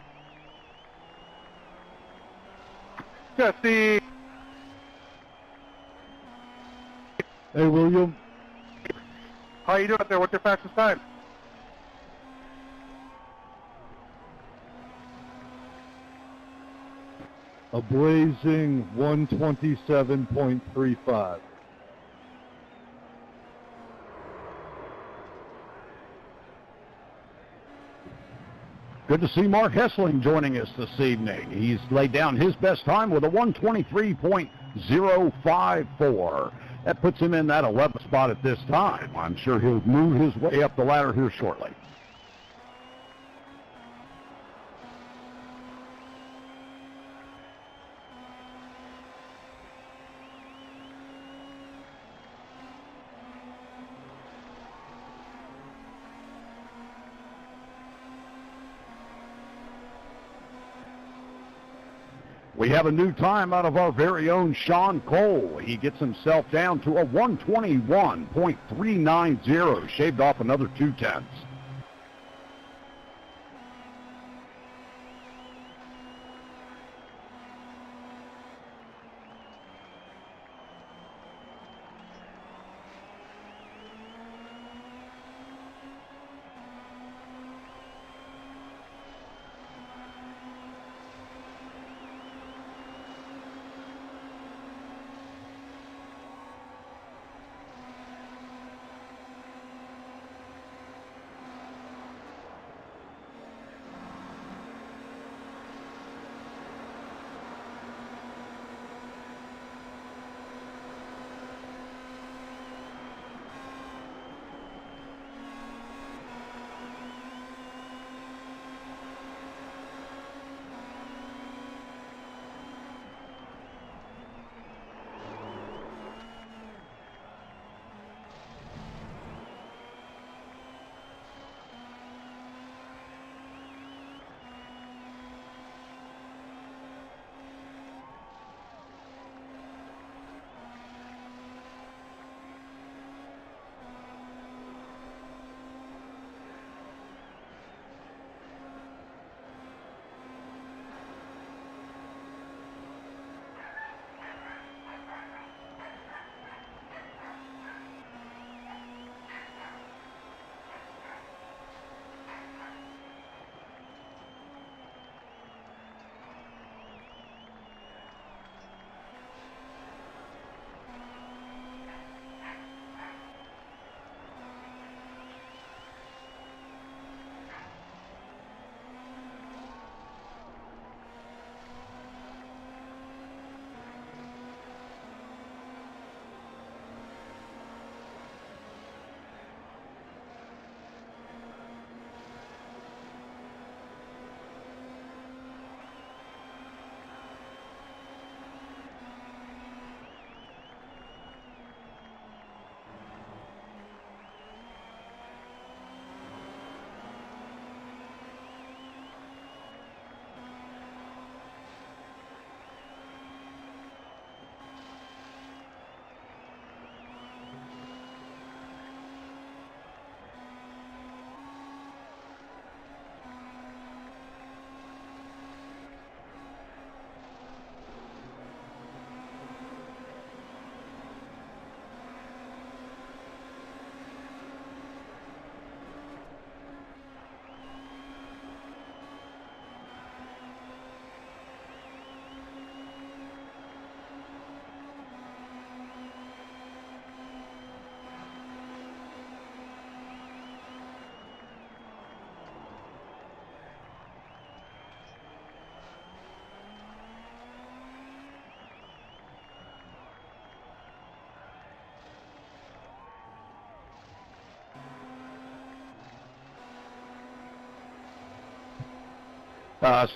Jesse. Hey, William. How you doing out there? What's your fastest time? A blazing 127.35. Good to see Mark Hessling joining us this evening. He's laid down his best time with a 123.054. That puts him in that 11th spot at this time. I'm sure he'll move his way up the ladder here shortly. We have a new time out of our very own Sean Cole. He gets himself down to a 121.390, shaved off another 0.2.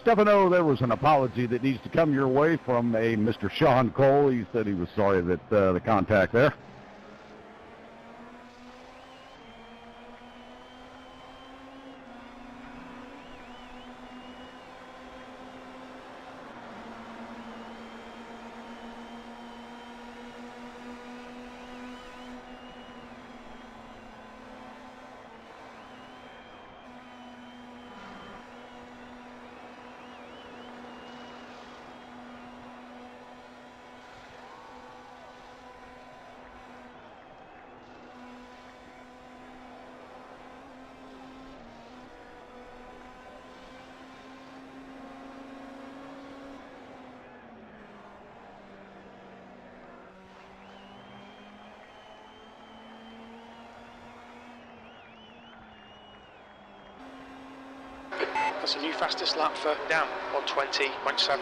Stefano, there was an apology that needs to come your way from a Mr. Sean Cole. He said he was sorry that the contact there. That's a new fastest lap for down, 120.7.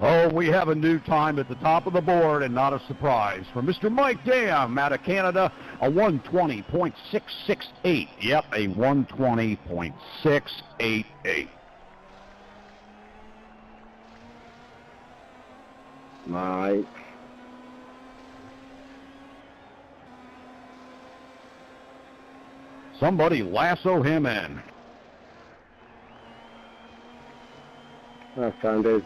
Oh, we have a new time at the top of the board, and not a surprise. For Mr. Mike Dam out of Canada, a 120.668. Yep, a 120.688. Mike. Somebody lasso him in. That's fine, dude.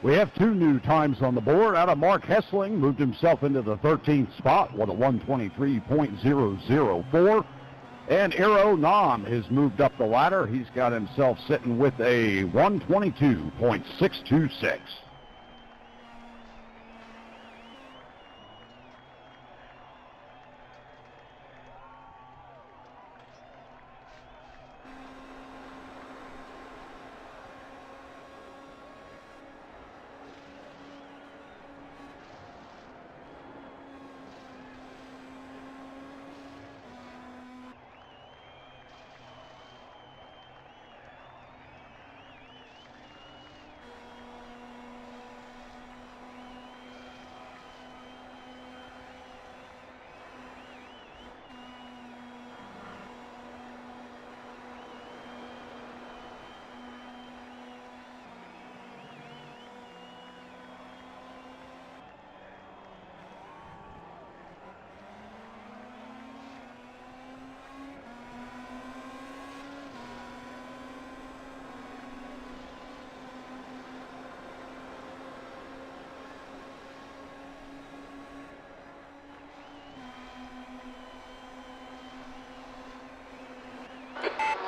We have two new times on the board. Out of Mark Hessling, moved himself into the 13th spot with a 123.004. And Aero Nam has moved up the ladder. He's got himself sitting with a 122.626.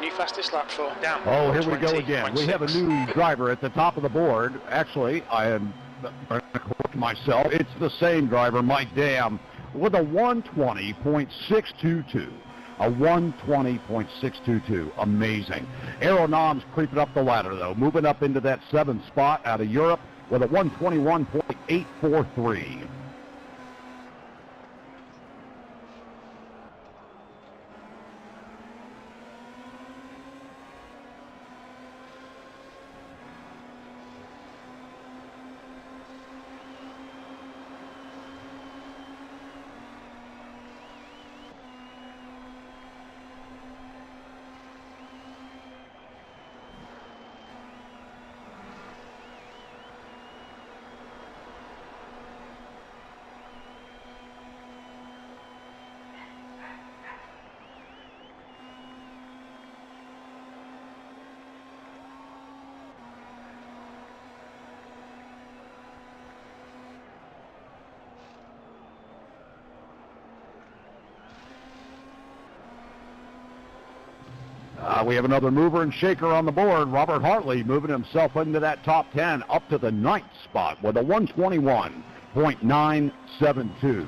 New fastest lap for Dam. Oh, here we go again. We have a new driver at the top of the board. Actually, I am going to correct myself. It's the same driver, Mike Dam, with a 120.622. A 120.622. Amazing. Aeronom's creeping up the ladder, though, moving up into that 7th spot out of Europe with a 121.843. We have another mover and shaker on the board. Robert Hartley moving himself into that top 10 up to the 9th spot with a 121.972.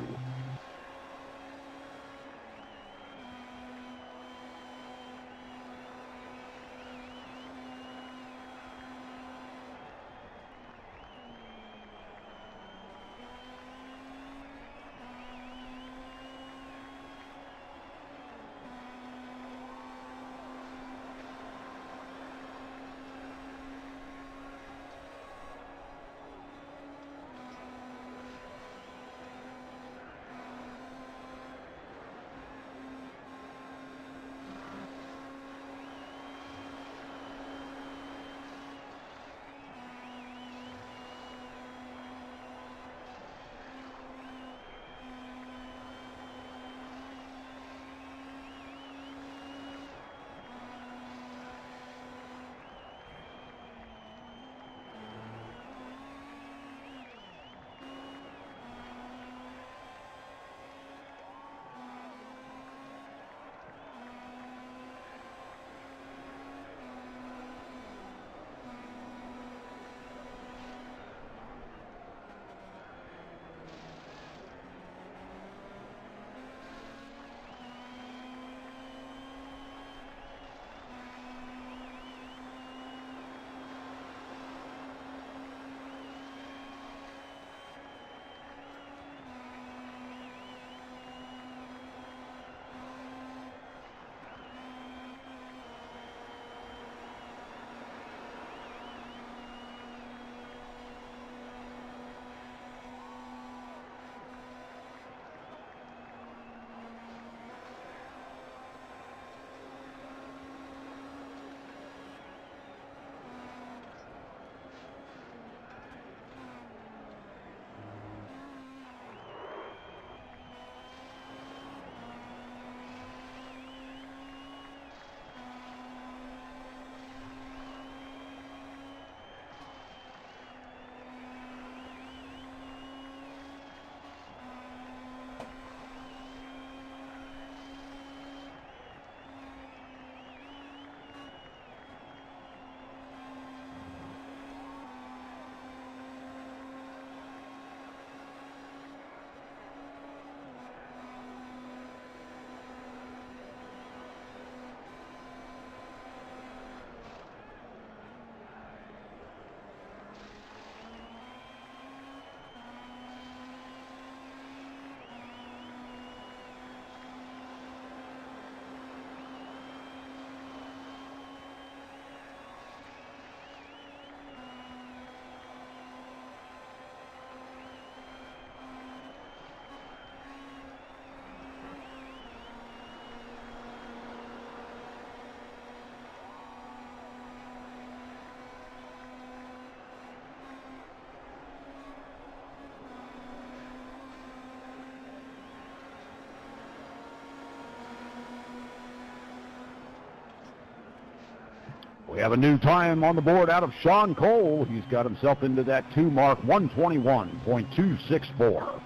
We have a new time on the board out of Sean Cole. He's got himself into that 2 mark, 121.264.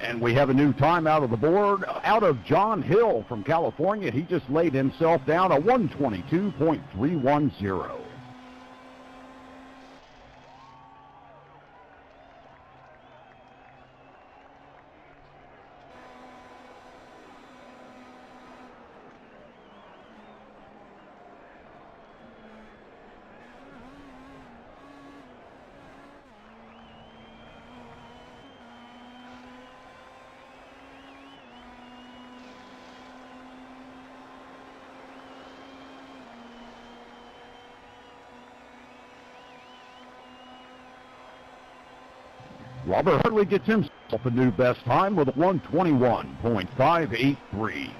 And we have a new time out of the board, out of John Hill from California. He just laid himself down a 122.310. Robert Hartley gets himself a new best time with a 121.583.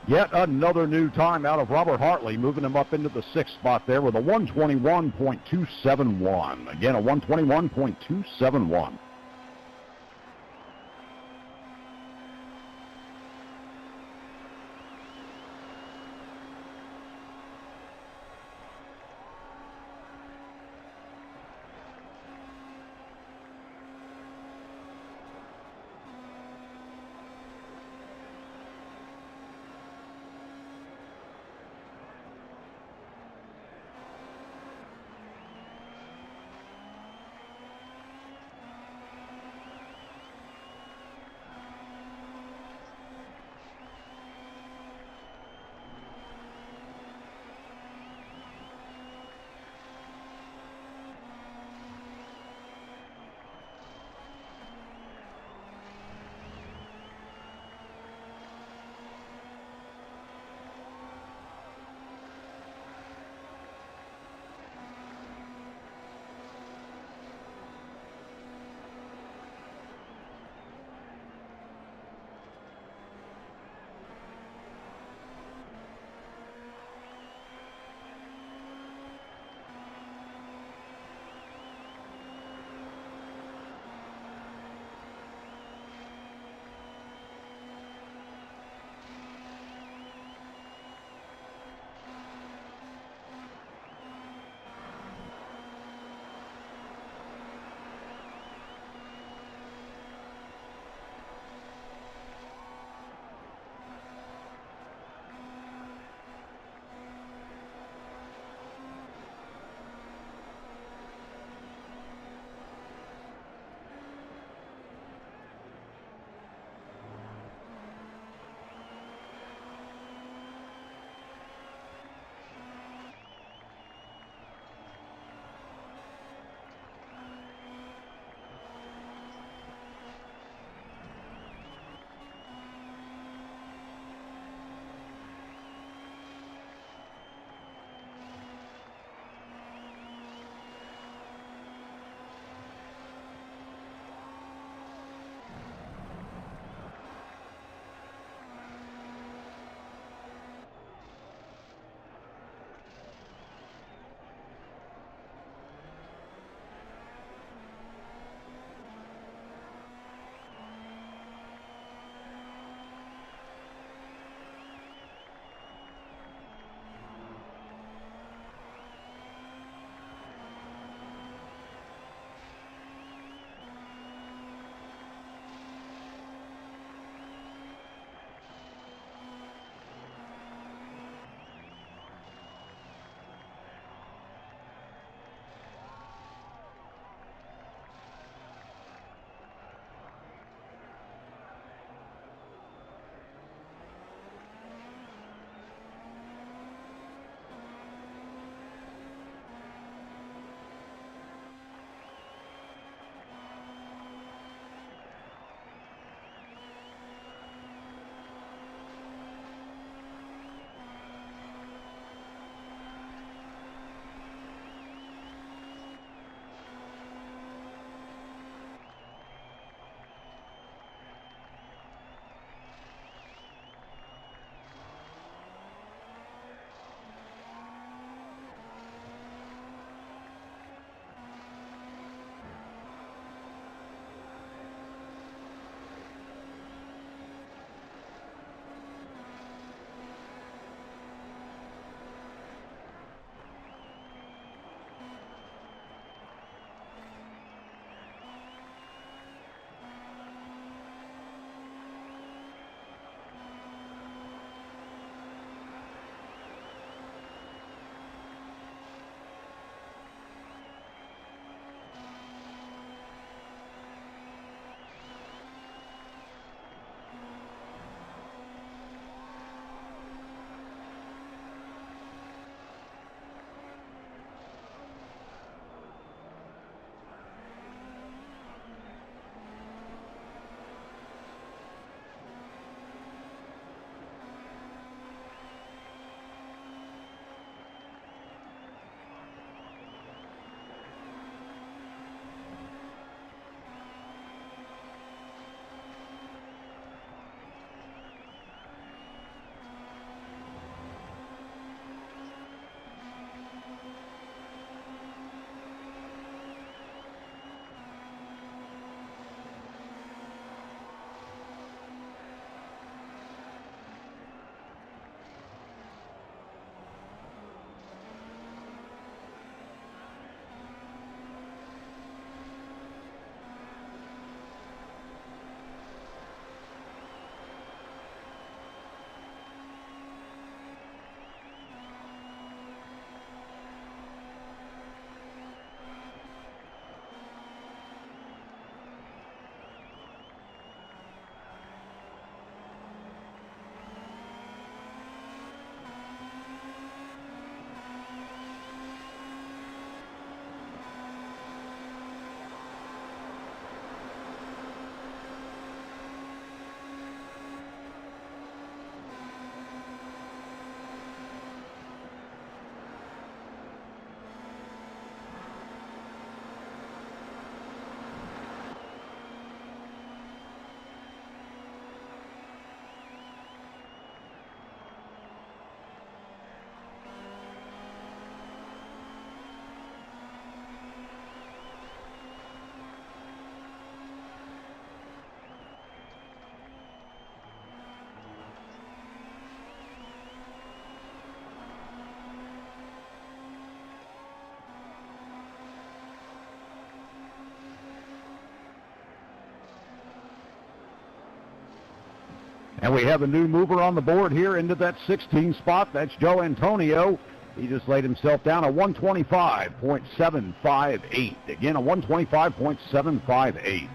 Yet another new time out of Robert Hartley, moving him up into the 6th spot there with a 121.271. Again, a 121.271. And we have a new mover on the board here into that 16 spot. That's Joe Antonio. He just laid himself down a 125.758. Again, a 125.758.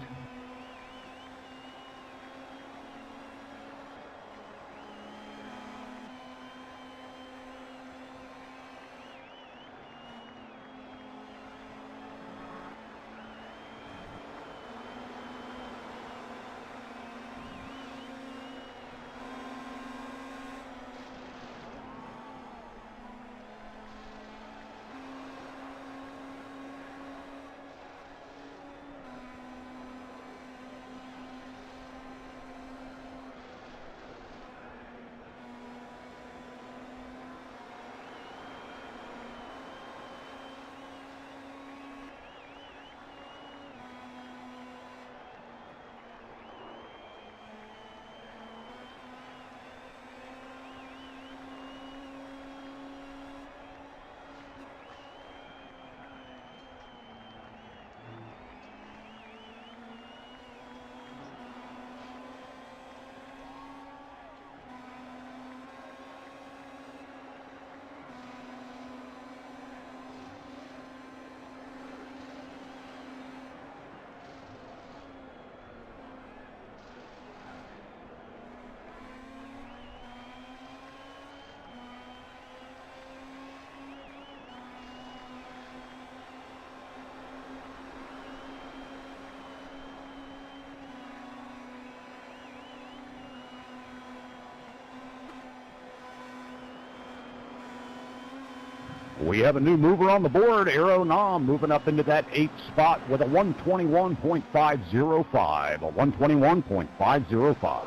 We have a new mover on the board, Aero Nam, moving up into that 8th spot with a 121.505, a 121.505.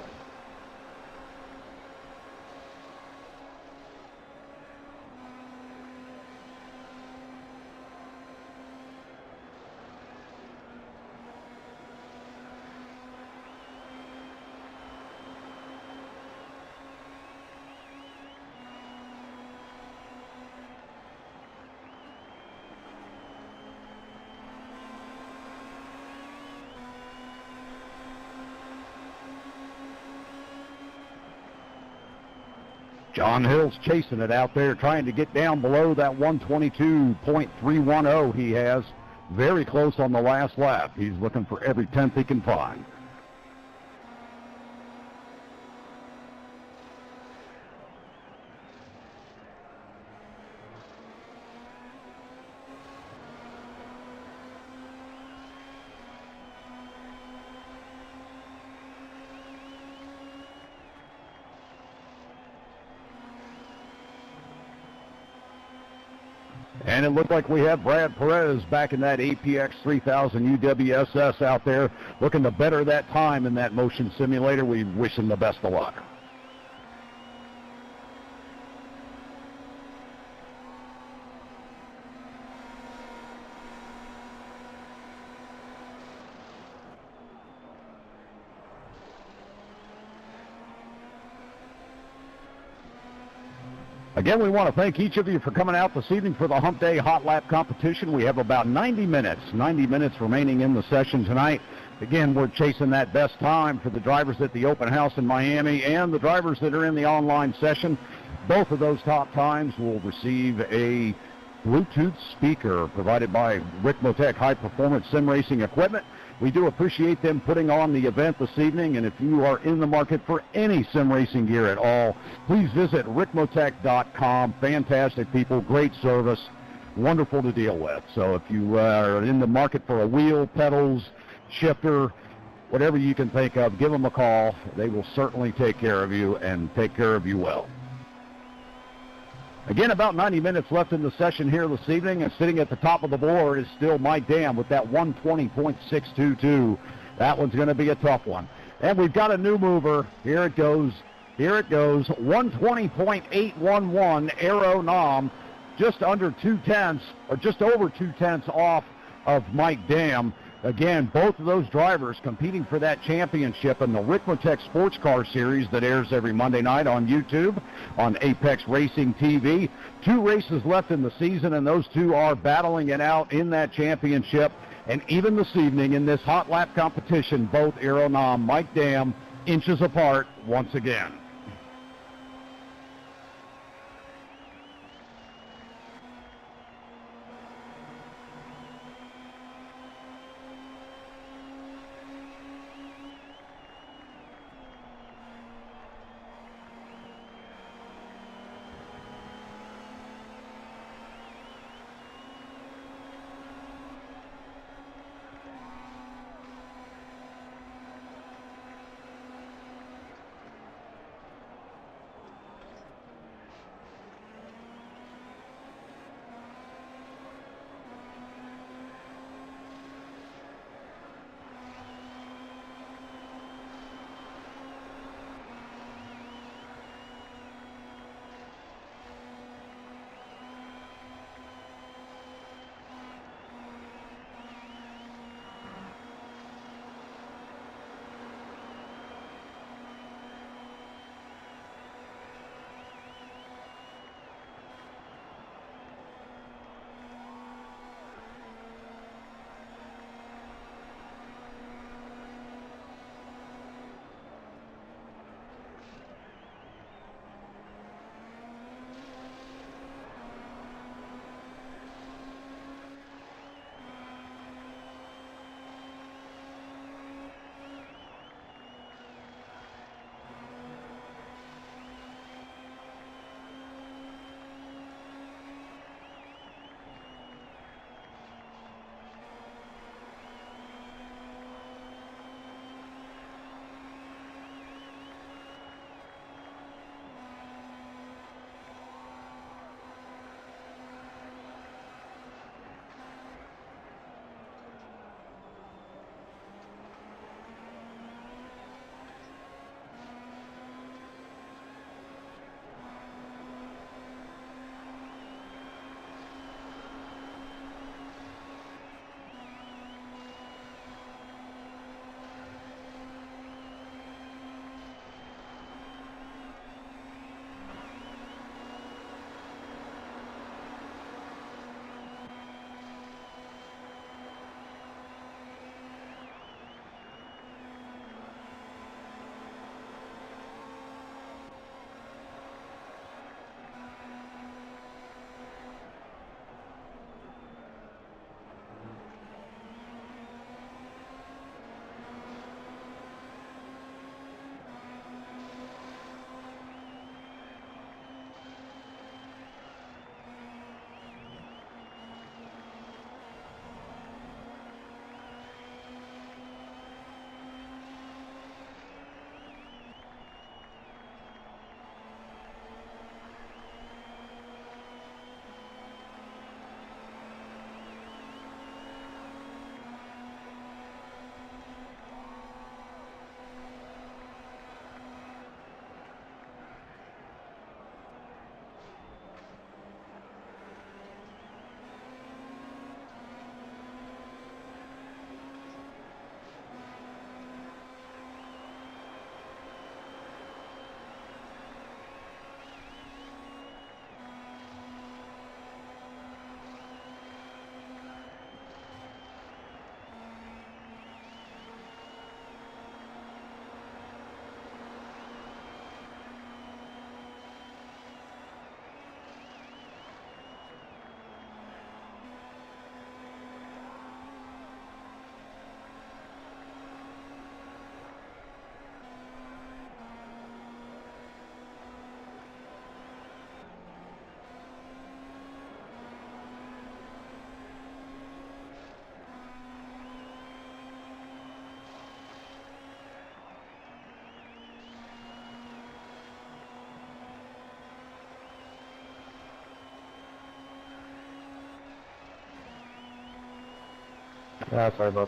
John Hill's chasing it out there, trying to get down below that 122.310 he has. Very close on the last lap. He's looking for every tenth he can find. And it looked like we have Brad Perez back in that APX 3000 UWSS out there looking to better that time in that motion simulator. We wish him the best of luck. Again, we want to thank each of you for coming out this evening for the Hump Day Hot Lap competition. We have about 90 minutes remaining in the session tonight. Again, we're chasing that best time for the drivers at the open house in Miami and the drivers that are in the online session. Both of those top times will receive a Bluetooth speaker provided by Ricmotech High Performance Sim Racing Equipment. We do appreciate them putting on the event this evening, and if you are in the market for any sim racing gear at all, please visit ricmotech.com. Fantastic people, great service, wonderful to deal with. So if you are in the market for a wheel, pedals, shifter, whatever you can think of, give them a call. They will certainly take care of you and take care of you well. Again, about 90 minutes left in the session here this evening, and sitting at the top of the board is still Mike Dam with that 120.622. That one's going to be a tough one. And we've got a new mover. Here it goes. 120.811, Aero Nam, just under 2/10, or just over 2/10 off of Mike Dam. Again, both of those drivers competing for that championship in the Ricmotech Sports Car Series that airs every Monday night on YouTube, on Apex Racing TV. 2 races left in the season, and those two are battling it out in that championship. And even this evening in this hot lap competition, both Aero Nam, Mike Dam, inches apart once again. Yeah, sorry, boss.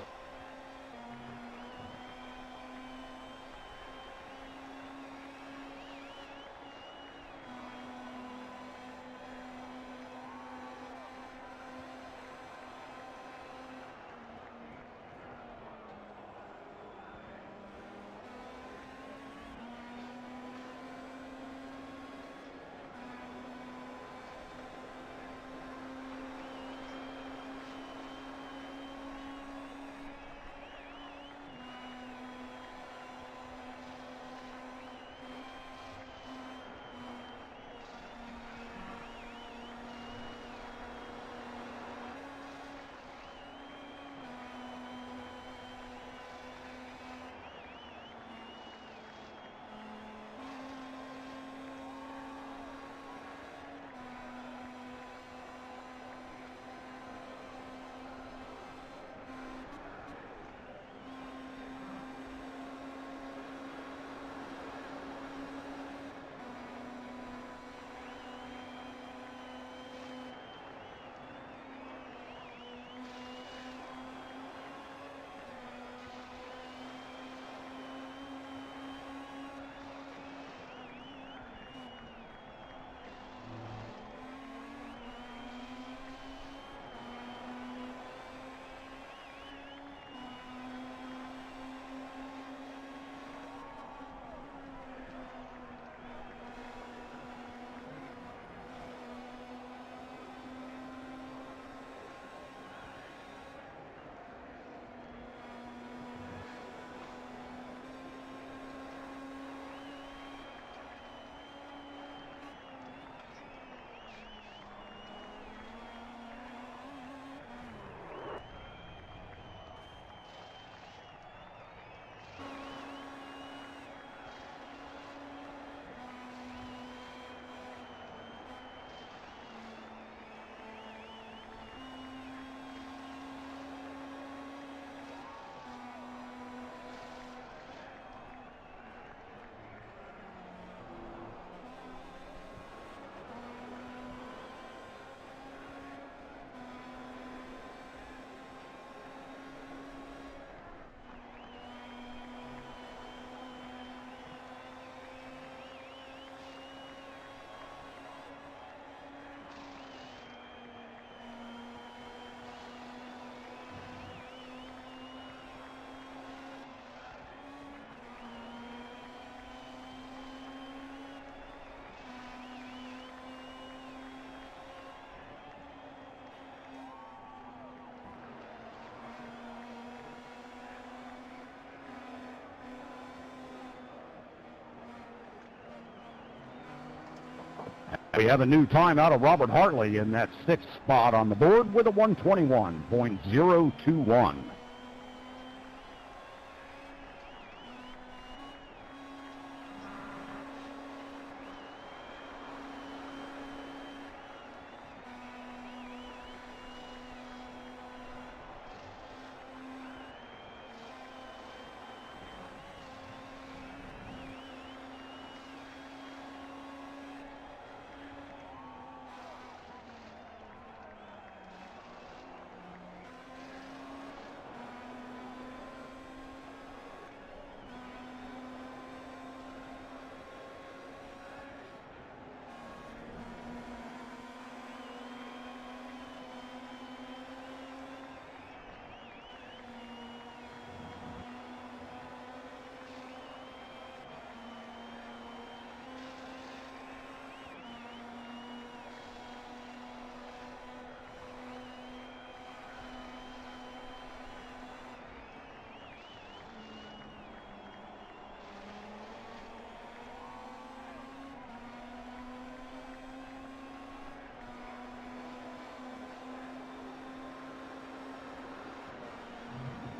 We have a new time out of Robert Hartley in that 6th spot on the board with a 121.021.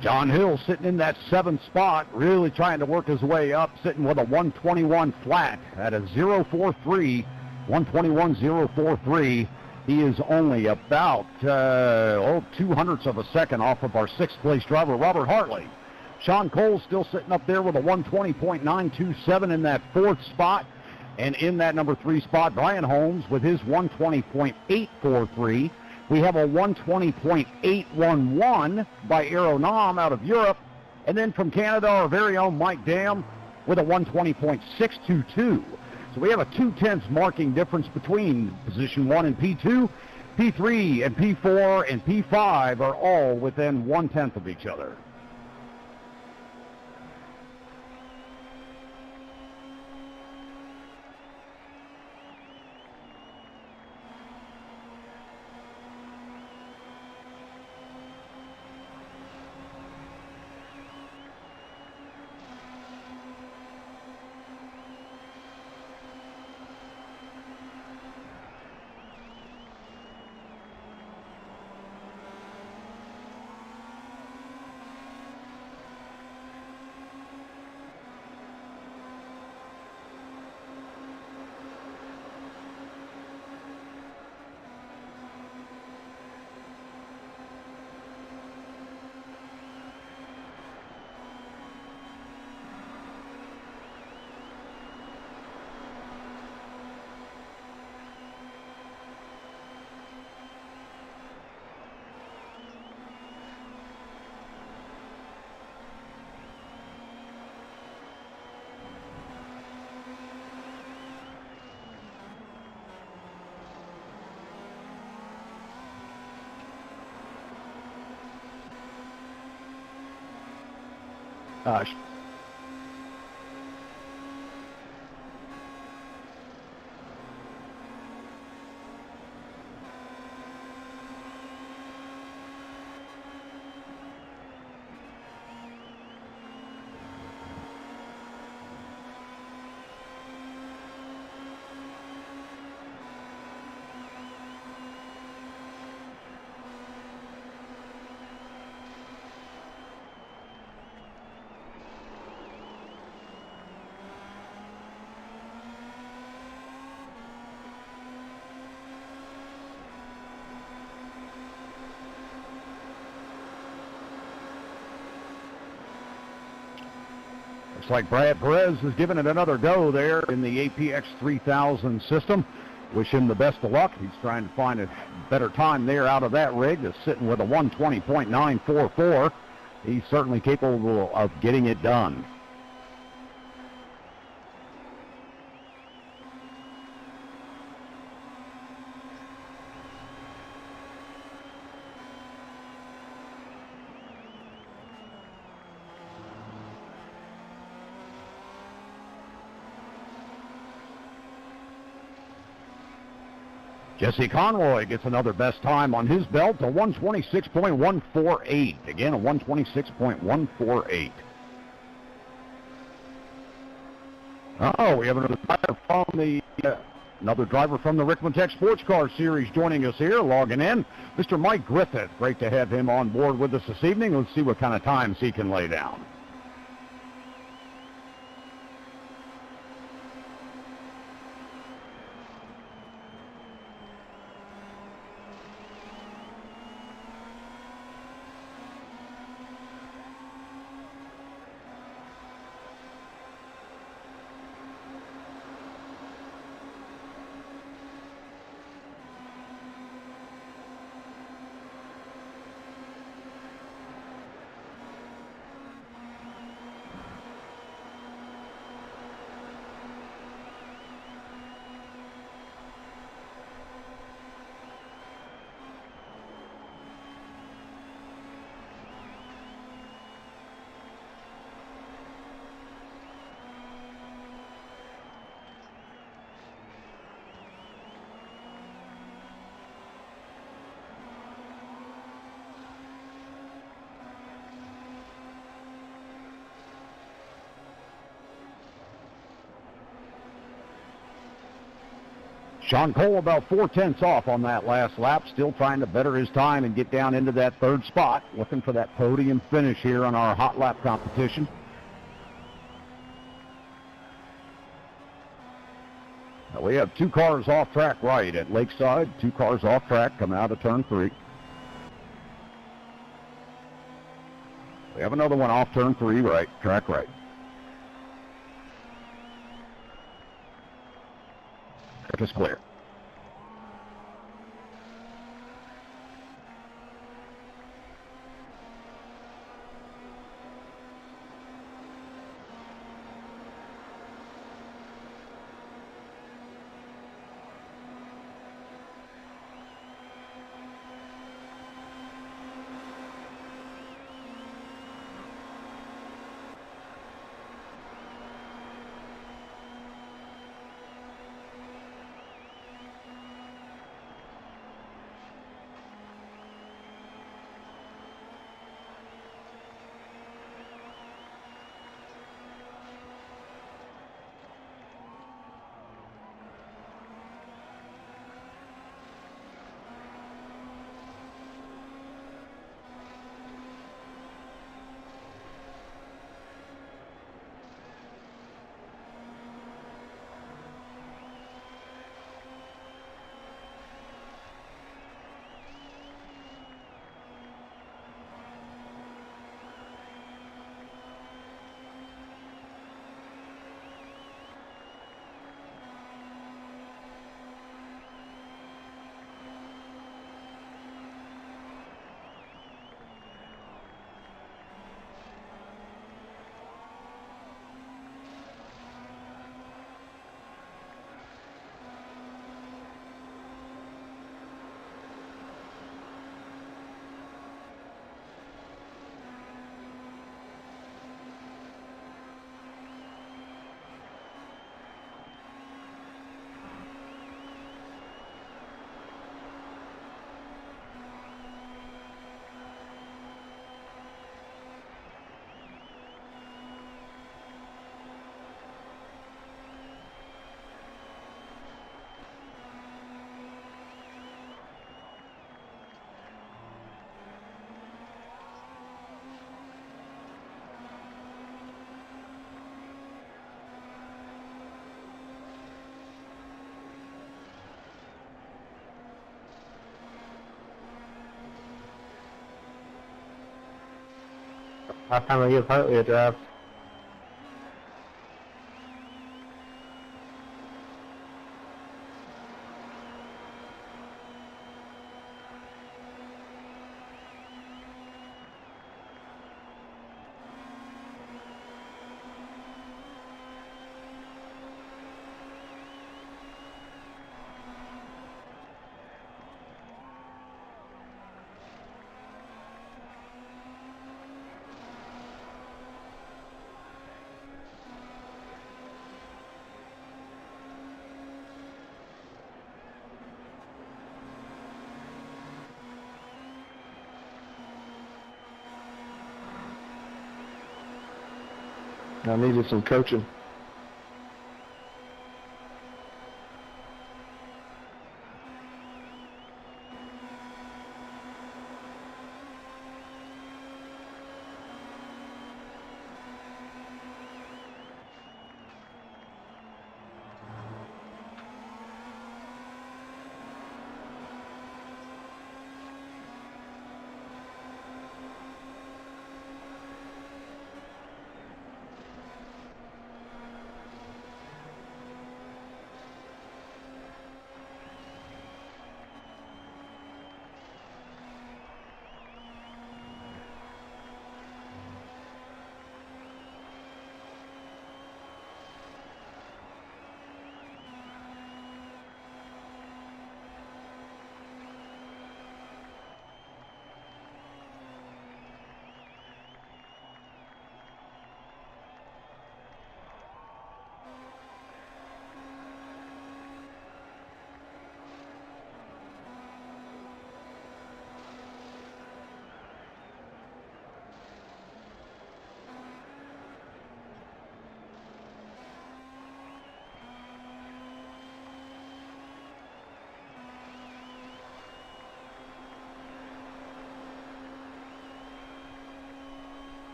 John Hill sitting in that 7th spot, really trying to work his way up, sitting with a 121 flat at a 043, 121.043. He is only about 0.02 of a second off of our 6th place driver, Robert Hartley. Sean Cole still sitting up there with a 120.927 in that 4th spot. And in that number 3 spot, Brian Holmes with his 120.843. We have a 120.811 by Aeronam out of Europe. And then from Canada, our very own Mike Dam with a 120.622. So we have a 0.2 marking difference between position 1 and P2. P3 and P4 and P5 are all within 0.1 of each other. Looks like Brad Perez is giving it another go there in the APX 3000 system. Wish him the best of luck. He's trying to find a better time there out of that rig. That's sitting with a 120.944. He's certainly capable of getting it done. Jesse Conroy gets another best time on his belt, a 126.148. Again, a 126.148. Oh, we have another driver from the Another driver from the Ricmotech Sports Car Series joining us here, logging in, Mr. Mike Griffith. Great to have him on board with us this evening. Let's see what kind of times he can lay down. Sean Cole about 4/10 off on that last lap, still trying to better his time and get down into that third spot, looking for that podium finish here on our hot lap competition. Now we have 2 cars off track right at Lakeside, 2 cars off track coming out of turn 3. We have another one off turn 3 right, track right. Track is clear. Last time I used partly a draft. I needed some coaching.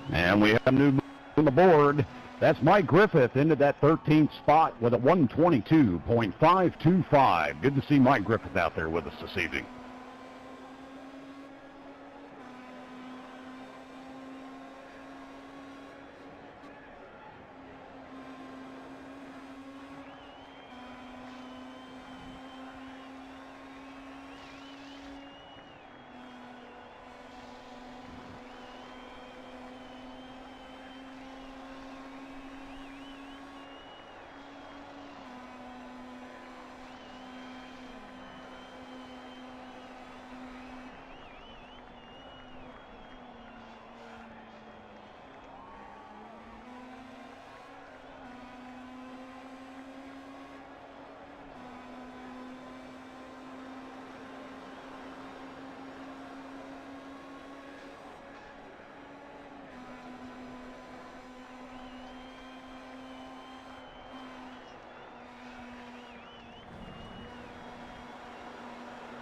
And we have a new on the board. That's Mike Griffith into that 13th spot with a 122.525. Good to see Mike Griffith out there with us this evening.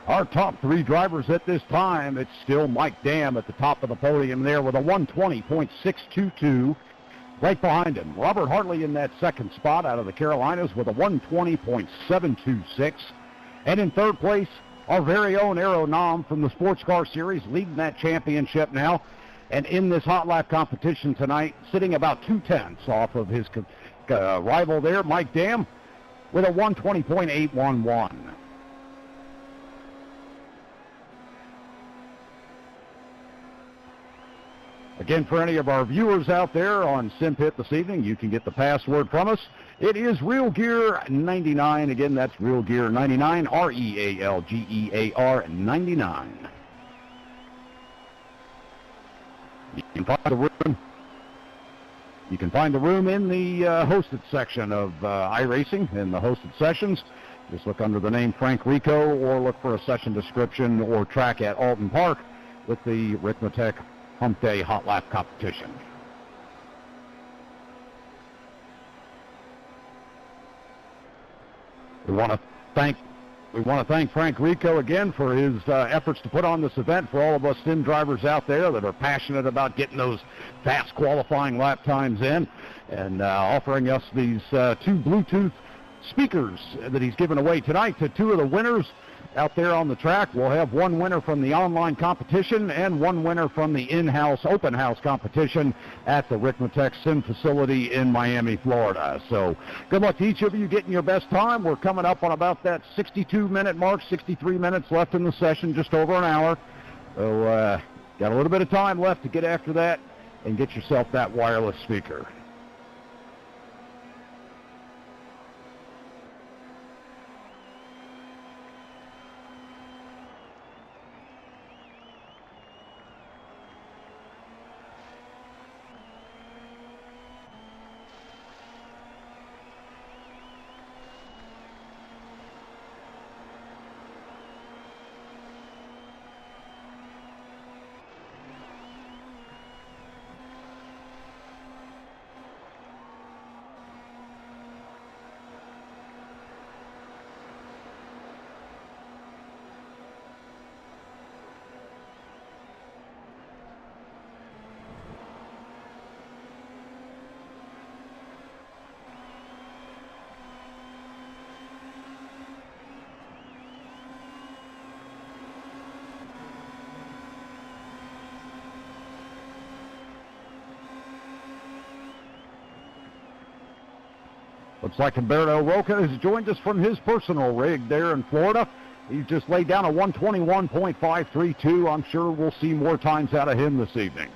Our top three drivers at this time, it's still Mike Dam at the top of the podium there with a 120.622. Right behind him, Robert Hartley in that second spot out of the Carolinas with a 120.726. And in third place, our very own Aero Nam from the Sports Car Series, leading that championship now. And in this hot lap competition tonight, sitting about 2/10 off of his rival there, Mike Dam, with a 120.811. Again, for any of our viewers out there on SimPit this evening, you can get the password from us. It is Real Gear 99. Again, that's Real Gear 99, REALGEAR 99. You can find the room. You can find the room in the hosted section of iRacing in the hosted sessions. Just look under the name Frank Rico, or look for a session description or track at Oulton Park with the Ricmotech Hump Day Hot Lap competition. We want to thank Frank Rico again for his efforts to put on this event for all of us sim drivers out there that are passionate about getting those fast qualifying lap times in, and offering us these two Bluetooth speakers that he's given away tonight to two of the winners out there on the track. We'll have one winner from the online competition and one winner from the in-house open house competition at the Ricmotech Sim facility in Miami, Florida. So good luck to each of you getting your best time. We're coming up on about that 62-minute mark, 63 minutes left in the session, just over an hour. So got a little bit of time left to get after that and get yourself that wireless speaker. Looks like Humberto Roca has joined us from his personal rig there in Florida. He's just laid down a 121.532. I'm sure we'll see more times out of him this evening.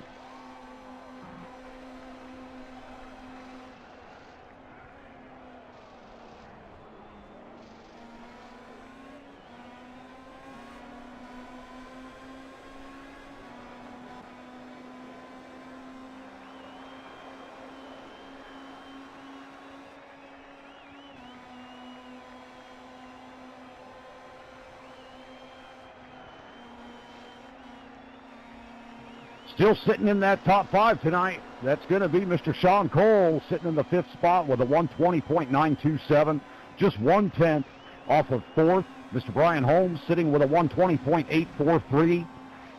Still sitting in that top five tonight, that's going to be Mr. Sean Cole, sitting in the fifth spot with a 120.927, just 1/10 off of fourth. Mr. Brian Holmes sitting with a 120.843,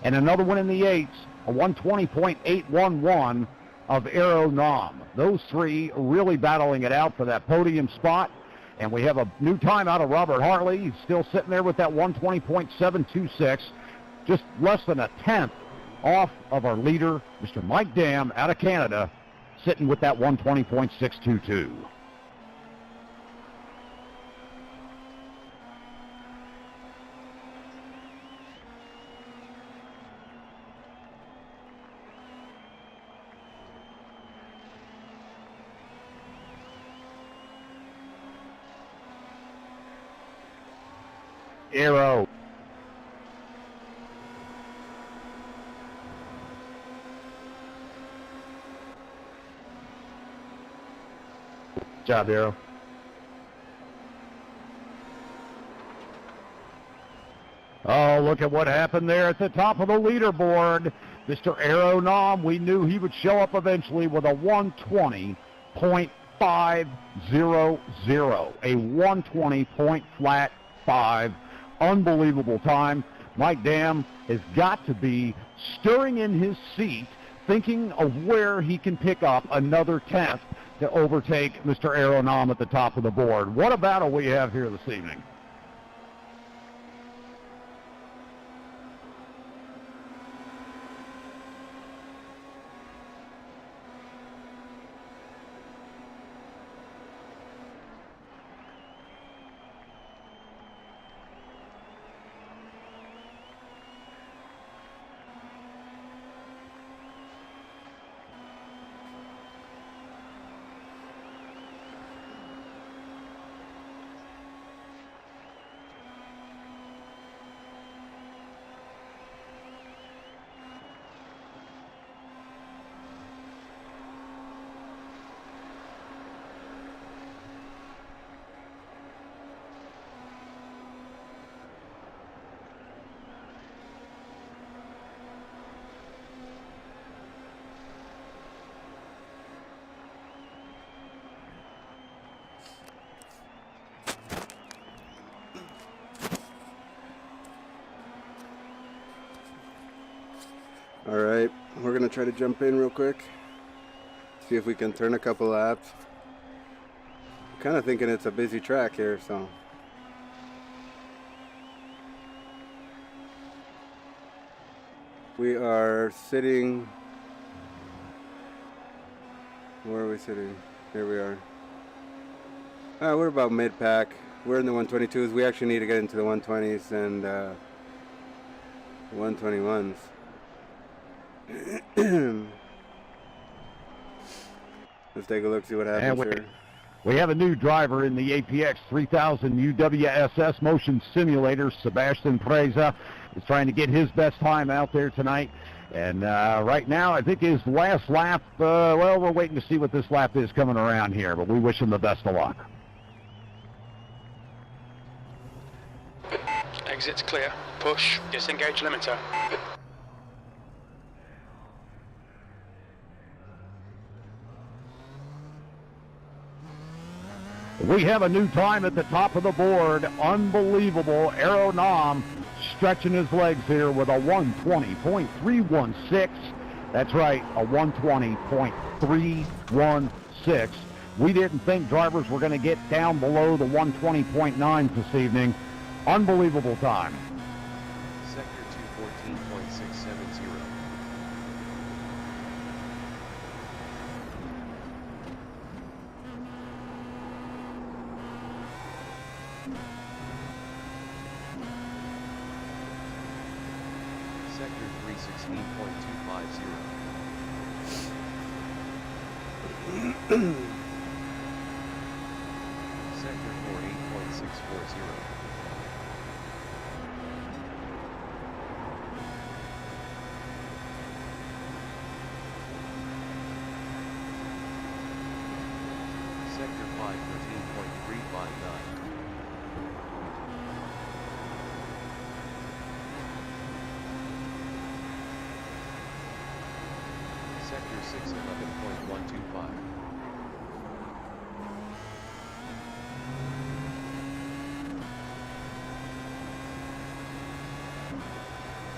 and another one in the eights, a 120.811 of Aero Nom. Those three really battling it out for that podium spot. And we have a new time out of Robert Hartley. He's still sitting there with that 120.726, just less than a tenth off of our leader, Mr. Mike Dam, out of Canada, sitting with that 120.622. Aero. Good job, Aero. Oh, look at what happened there at the top of the leaderboard. Mr. Aero Nom, we knew he would show up eventually with a 120.500, a 120.5. Unbelievable time. Mike Dam has got to be stirring in his seat, thinking of where he can pick up another tenth to overtake Mr. Aero Nom at the top of the board. What a battle we have here this evening. All right, we're gonna try to jump in real quick, see if we can turn a couple laps. I'm kind of thinking it's a busy track here, so. We are sitting, where are we sitting? Here we are. We're about mid-pack. We're in the 122s. We actually need to get into the 120s and 121s. Let's take a look, see what happens here. We have a new driver in the APX 3000 UWSS motion simulator. Sebastian Preza is trying to get his best time out there tonight. And right now, I think his last lap, well, we're waiting to see what this lap is coming around here, but we wish him the best of luck. Exit's clear. Push. Disengage limiter. We have a new time at the top of the board. Unbelievable. Aero Nom stretching his legs here with a 120.316. That's right, a 120.316. We didn't think drivers were going to get down below the 120.9 this evening. Unbelievable time. Sector 214.670. Sector 316.250. Sector 48.640. Sector 513.359. Sector 611.125.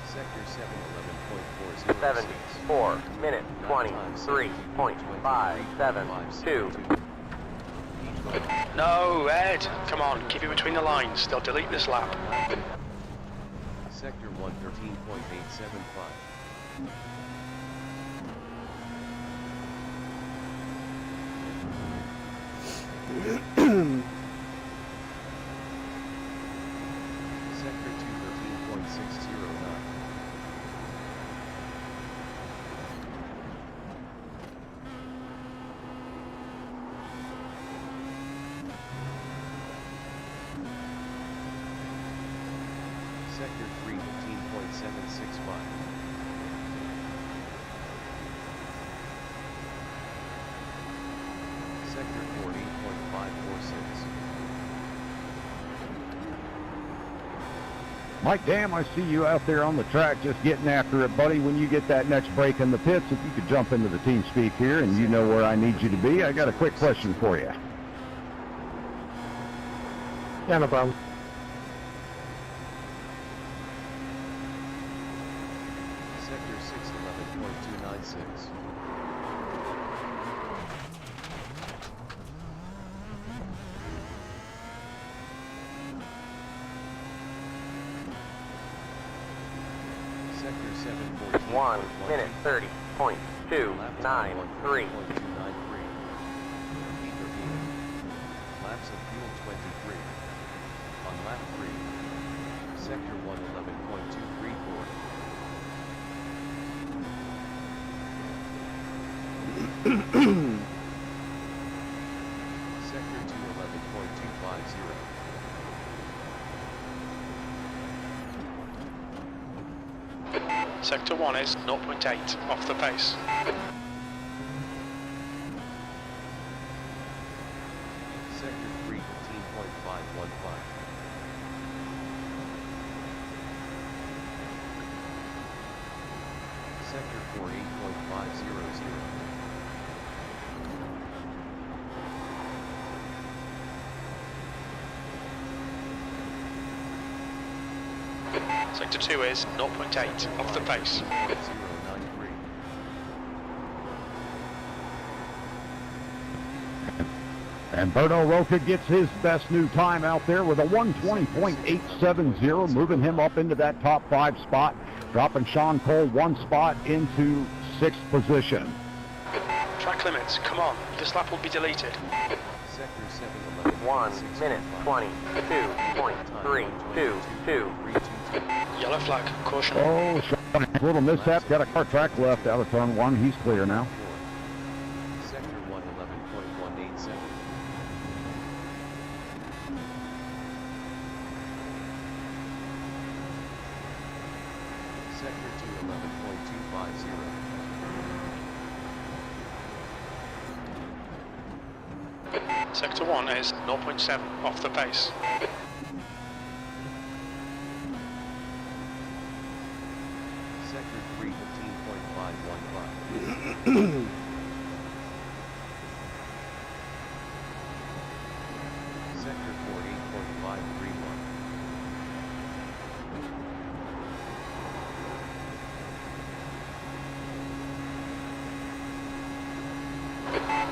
Sector 711.125. 74 minute 23.572. No, Ed, come on, keep it between the lines. They'll delete this lap. Sector 113.875. Sector 213.609. Sector 315.765. Sector 40.546. Mike Dam, I see you out there on the track just getting after it, buddy. When you get that next break in the pits, if you could jump into the team speak here and you know where I need you to be, I got a quick question for you. Yeah, no problem. Sector 611.296. Sector 714. 1 minute 30.293. Laps of fuel 23. On lap 3, sector 111.234. Sector 211.250. Sector 1 is 0.8 off the pace. Sector 3 15.515. Sector 4 8.500. Sector 2 is 0.8 off the pace. 0.093. And Berto Roca gets his best new time out there with a 120.870, moving him up into that top 5 spot, dropping Sean Cole 1 spot into 6th position. Track limits, come on, this lap will be deleted. Sector 711. 1 minute 22.322. Yellow flag, caution. Oh, Sean, a little mishap, got a car track left out of turn 1, he's clear now. Sector 111.187. Sector 211.250. Sector 1 is 0.7 off the pace. Sector 3 15.515. Sector 4 8.531.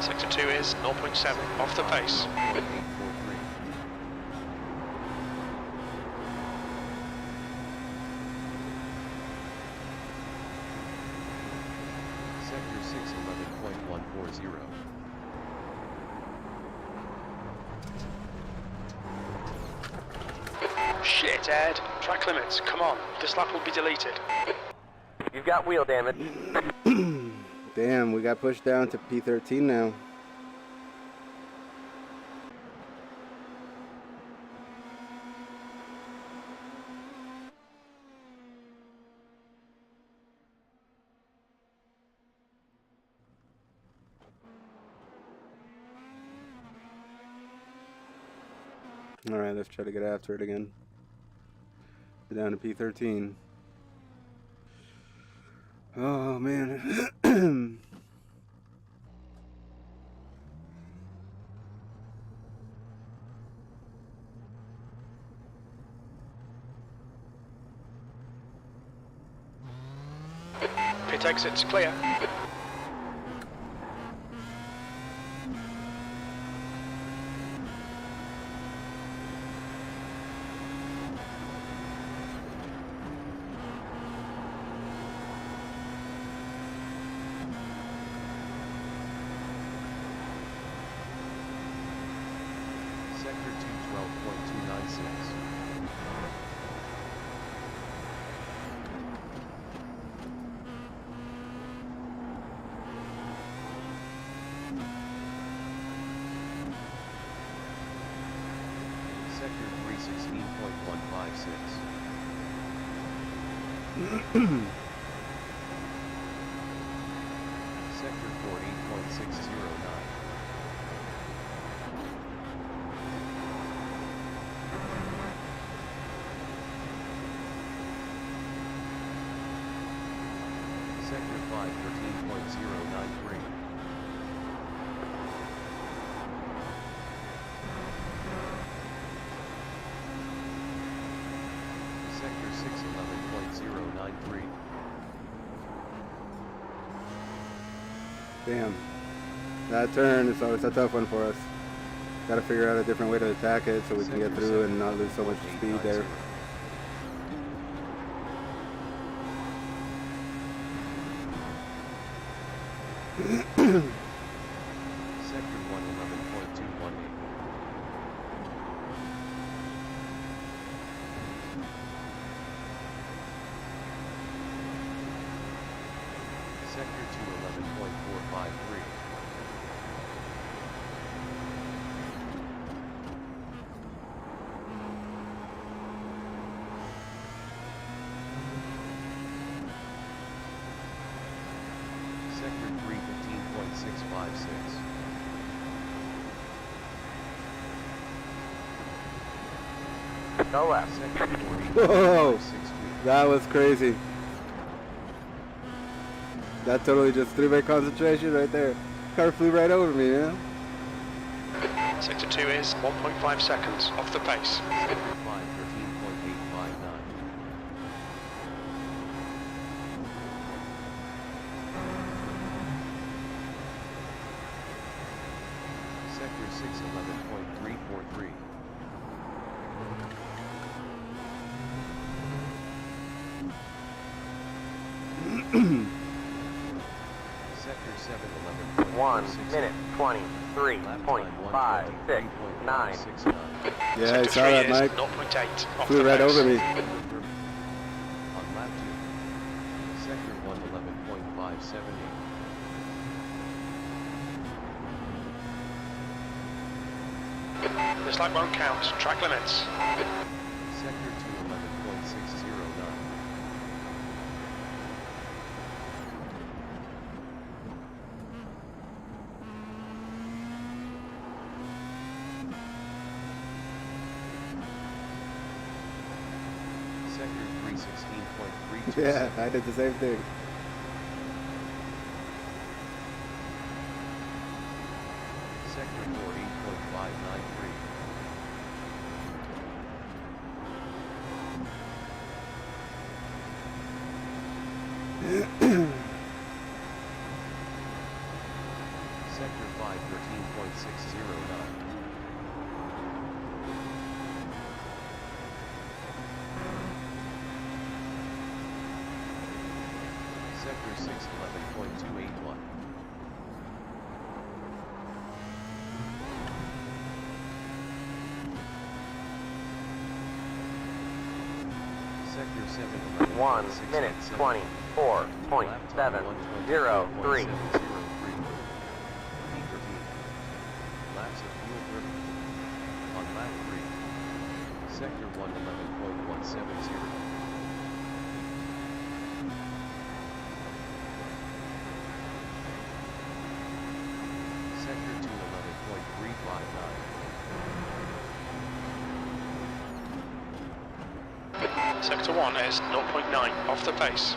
Sector 2 is 0.7 off the pace. 843. Sector 6 11.140. Shit, Ed. Track limits, come on, this lap will be deleted. You've got wheel damage. Damn, we got pushed down to P13 now. Alright, let's try to get after it again. We're down to P13. Oh man. Pit exit's clear. Sector 212.296. Sector 316.156. Sector 40.609. Sector 513.093. Sector 611.093. Damn. That turn is always a tough one for us. Got to figure out a different way to attack it so we can get through and not lose so much speed there. Sector 111.218. Sector 211.453. Sector 315.656. Go left. Sector 40. Whoa! That was crazy. That totally just threw my concentration right there. Car flew right over me, man. Sector 2 is 1.5 seconds off the pace. Sector 513.859. Sector 611.343. Sector 711.469. 1 minute 23.569. Yeah, I Sector saw 3 that, is Mike. 0.8 off Flew the right pace. over me. On lap 2. Sector 111.570. This lap won't count. Track limits. Sector 211.609. Sector 316.326. Yeah, I did the same thing. Sector 40.593. Sector 513.609. Sector 611.281. Sector 711. 1 minute 24.703. Laps of fuel burn. On lap 3. Sector 111.170. Sector 211.359. Sector 1 is 0.9 off the pace.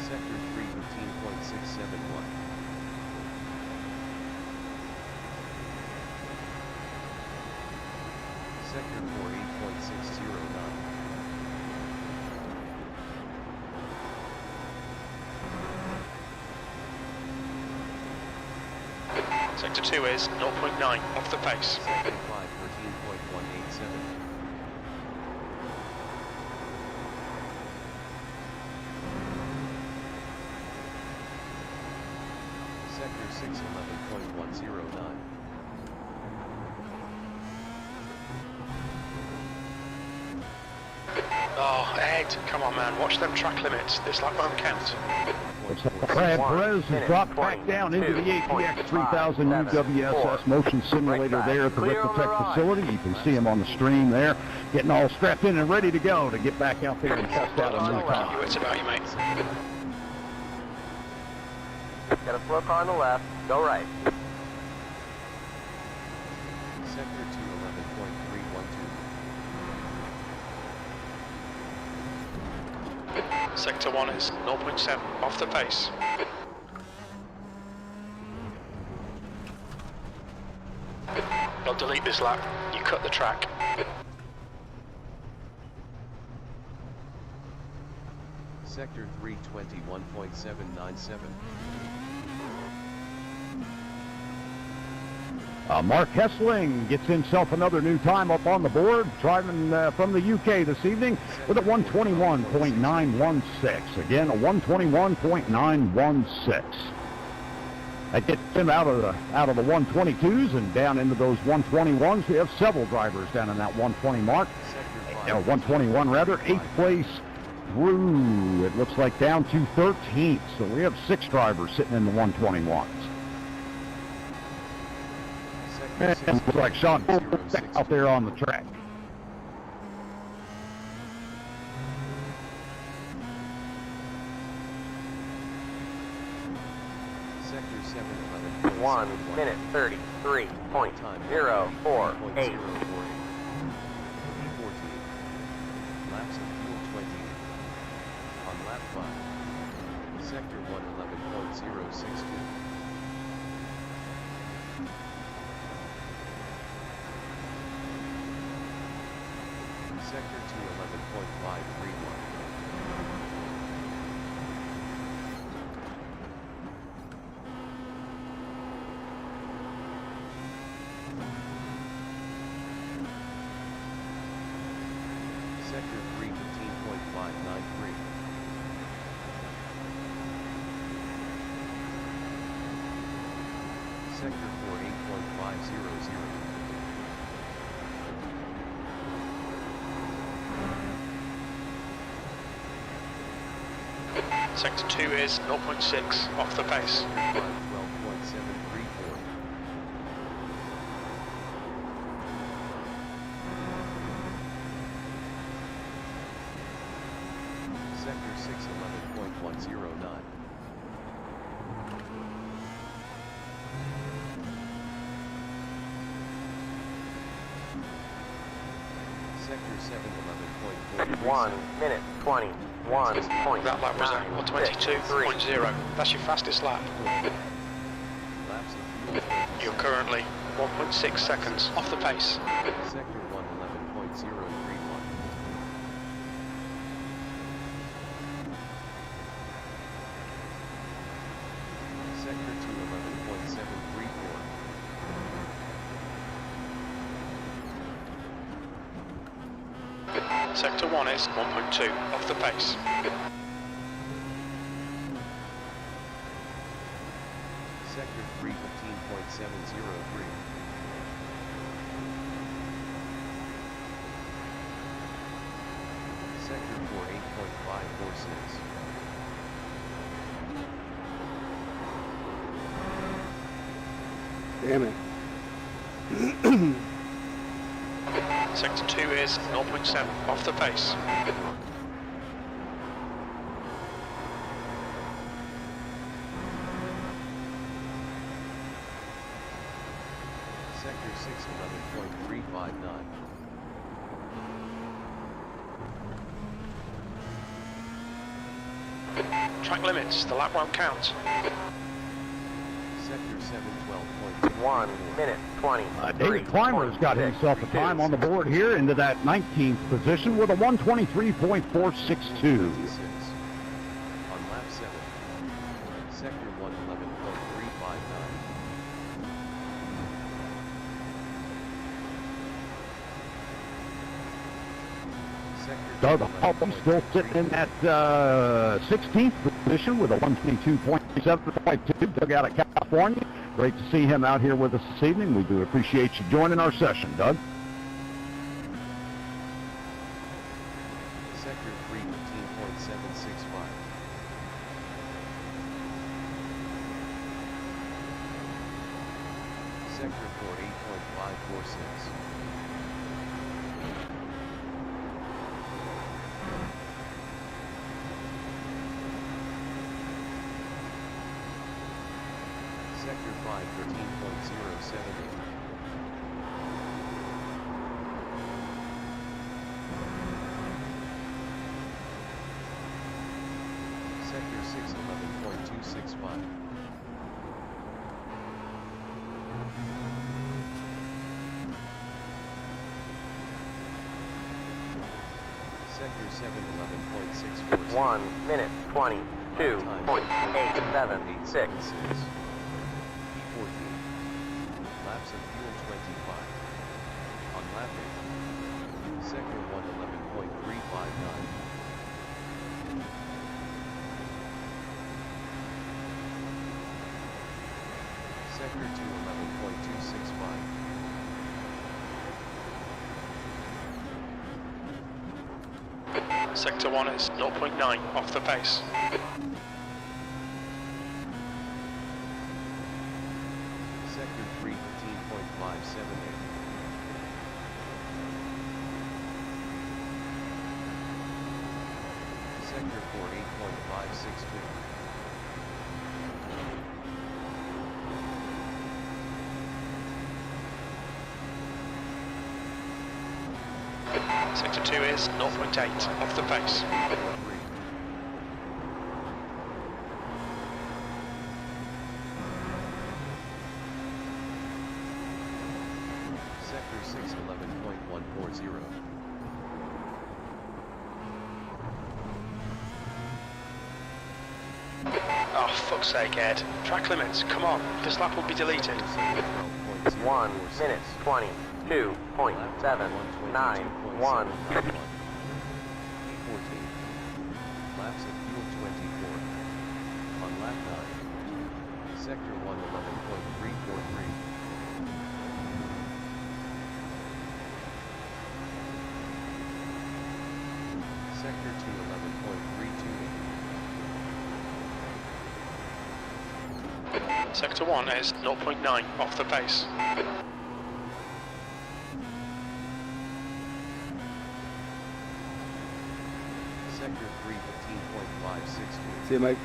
Sector 315.671. Sector 48.609. Sector 2 is 0.9 off the pace. Sector 5, 13.187. Sector 6, 11.109. Oh, Ed, come on man, watch them track limits. This lap won't count. Brad Perez has dropped back down into the APX 3000 UWSS motion simulator there at the Ricmotech facility. You can see him on the stream there, getting all strapped in and ready to go to get back out there and test out a new car. It's about you, mate. Got a slow car on the left, go right. Sector 2, 11.312. Sector 1 is 0.7 off the pace. I'll delete this lap. You cut the track. Sector 3, 21.797. Mark Hessling gets himself another new time up on the board, driving from the UK this evening with a 121.916. Again, a 121.916. That gets him out of the 122s and down into those 121s. We have several drivers down in that 120 mark. 121 rather. 8th place through, it looks like, down to 13th. So we have 6 drivers sitting in the 121s. And it looks like Sean out there on the track. Sector 7, 1 minute 33.048. 14. Laps of fuel 20. On lap 5. Sector 1, 11.062. Sector 2, 11.531. Sector 3, 15.593. Sector 4, 8.500. Sector 2 is 0.6 off the pace. 12.734. Sector 6, 11.109. Sector 7, 11.4. 1 minute 20. That lap was at 22.0. That's your fastest lap. Laps of fuel 37. You're currently 1.6 seconds off the pace. Sector 1, 11.031. Sector 2, 11.734. Sector 1 is 1.2 off the pace. Sector 3, 15.703. Sector 4, 8.546. Damn it. Sector 2 is 0.7 off the pace. Sector 6, 11.359. Track limits, the lap won't count. Sector 7, 1 minute 20. David Clymer's got himself a time on the board here into that 19th position with a 123.462. 12.26. On lap 7. Sector 1, 11.359. Doug Hump still sitting in that 16th position with a 122.752. Doug out of California. Great to see him out here with us this evening. We do appreciate you joining our session, Doug. Sector 3, 15.765. Sector 4, 8.546. Sector 5, 13.078. Sector 6, 11.265. Sector 7, 11.646. 1 minute 22.876. P14. Laps of fuel 25. On lap 8. Sector 1, 11.359. Sector 2, 11.265. Sector 1 is 0.9 off the pace. Sector 3, 15.578. Sector 4, 8.562. Sector 2 is 0.8 off the pace. Sector 6, 11.140. Oh, fuck's sake, Ed. Track limits, come on. This lap will be deleted. 1 minute 22.791. P14. Laps of fuel 24. On lap 9. Sector 1, 11.343. Sector 2, 11.328. Sector 1 is 0.9 off the pace. Sector 3, 15.562. See you, Mike.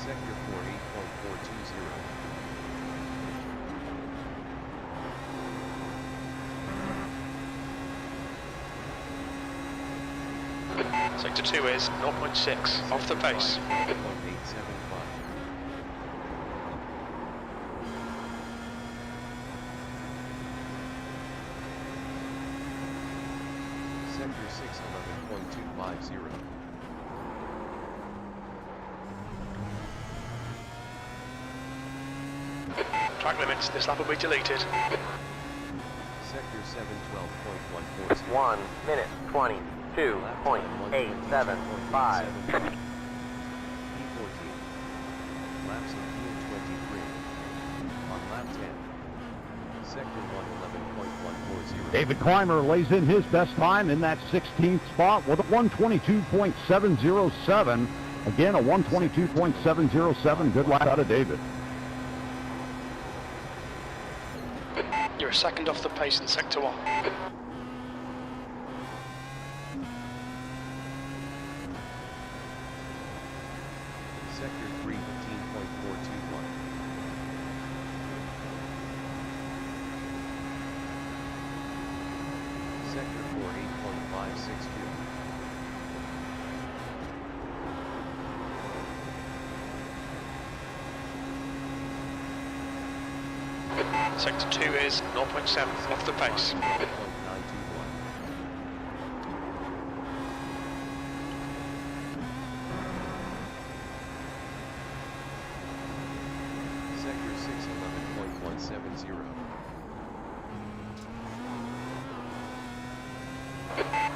Sector 4, 8.420. Sector 2 is 0.6 off the pace. 8.875. Sector 6, 11.250. Track limits, this lap will be deleted. Sector 7, 12.140. 1 minute 22.875. P14. Laps of fuel 23. On lap 10. Sector 1, 11.140. David Clymer lays in his best time in that 16th spot with a 122.707. Again, a 122.707. Good lap out of David. You're a second off the pace in Sector 1. Sector 3, 15.421. Sector 4, 8.562. Sector 2 is 0.7 off the pace. 921. Sector 6, 11.170.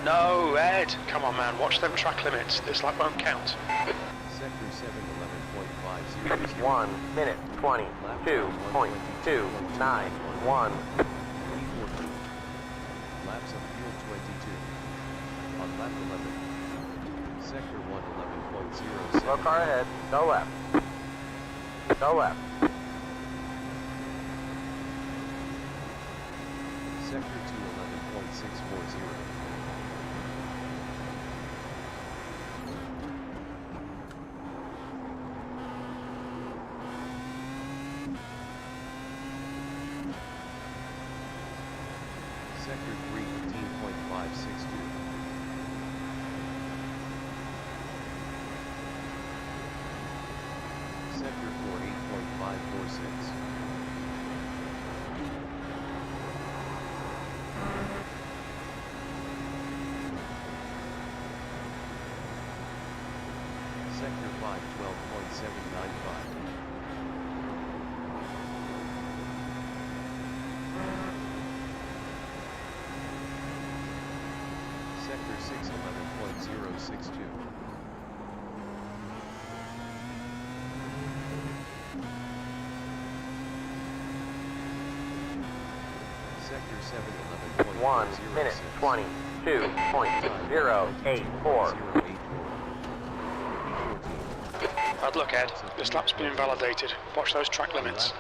No, Ed. Come on, man. Watch them track limits. This lap won't count. Sector 7, 11.500. 1 minute 22.291. E14. Laps of fuel 22. On lap 11. Sector 1, 11.07. Slow car ahead. Go left. Go left. Sector 2, 11.640. Sector 3, 15.562. Sector 4, 8.546. Sector 5, 12.795. Sector 6, 11.062. Sector 7, 11.006. 1 minute 22.084. Bad luck, Ed. This lap's been invalidated. Watch those track limits.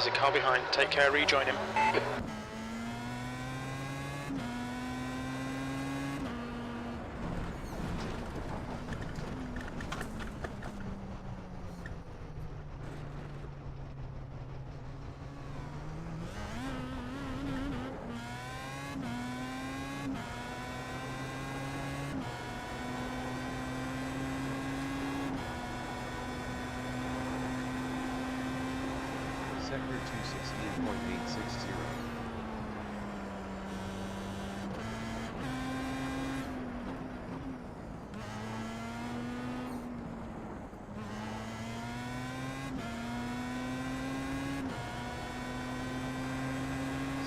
There's a car behind. Take care, rejoin him. Sector 216.860.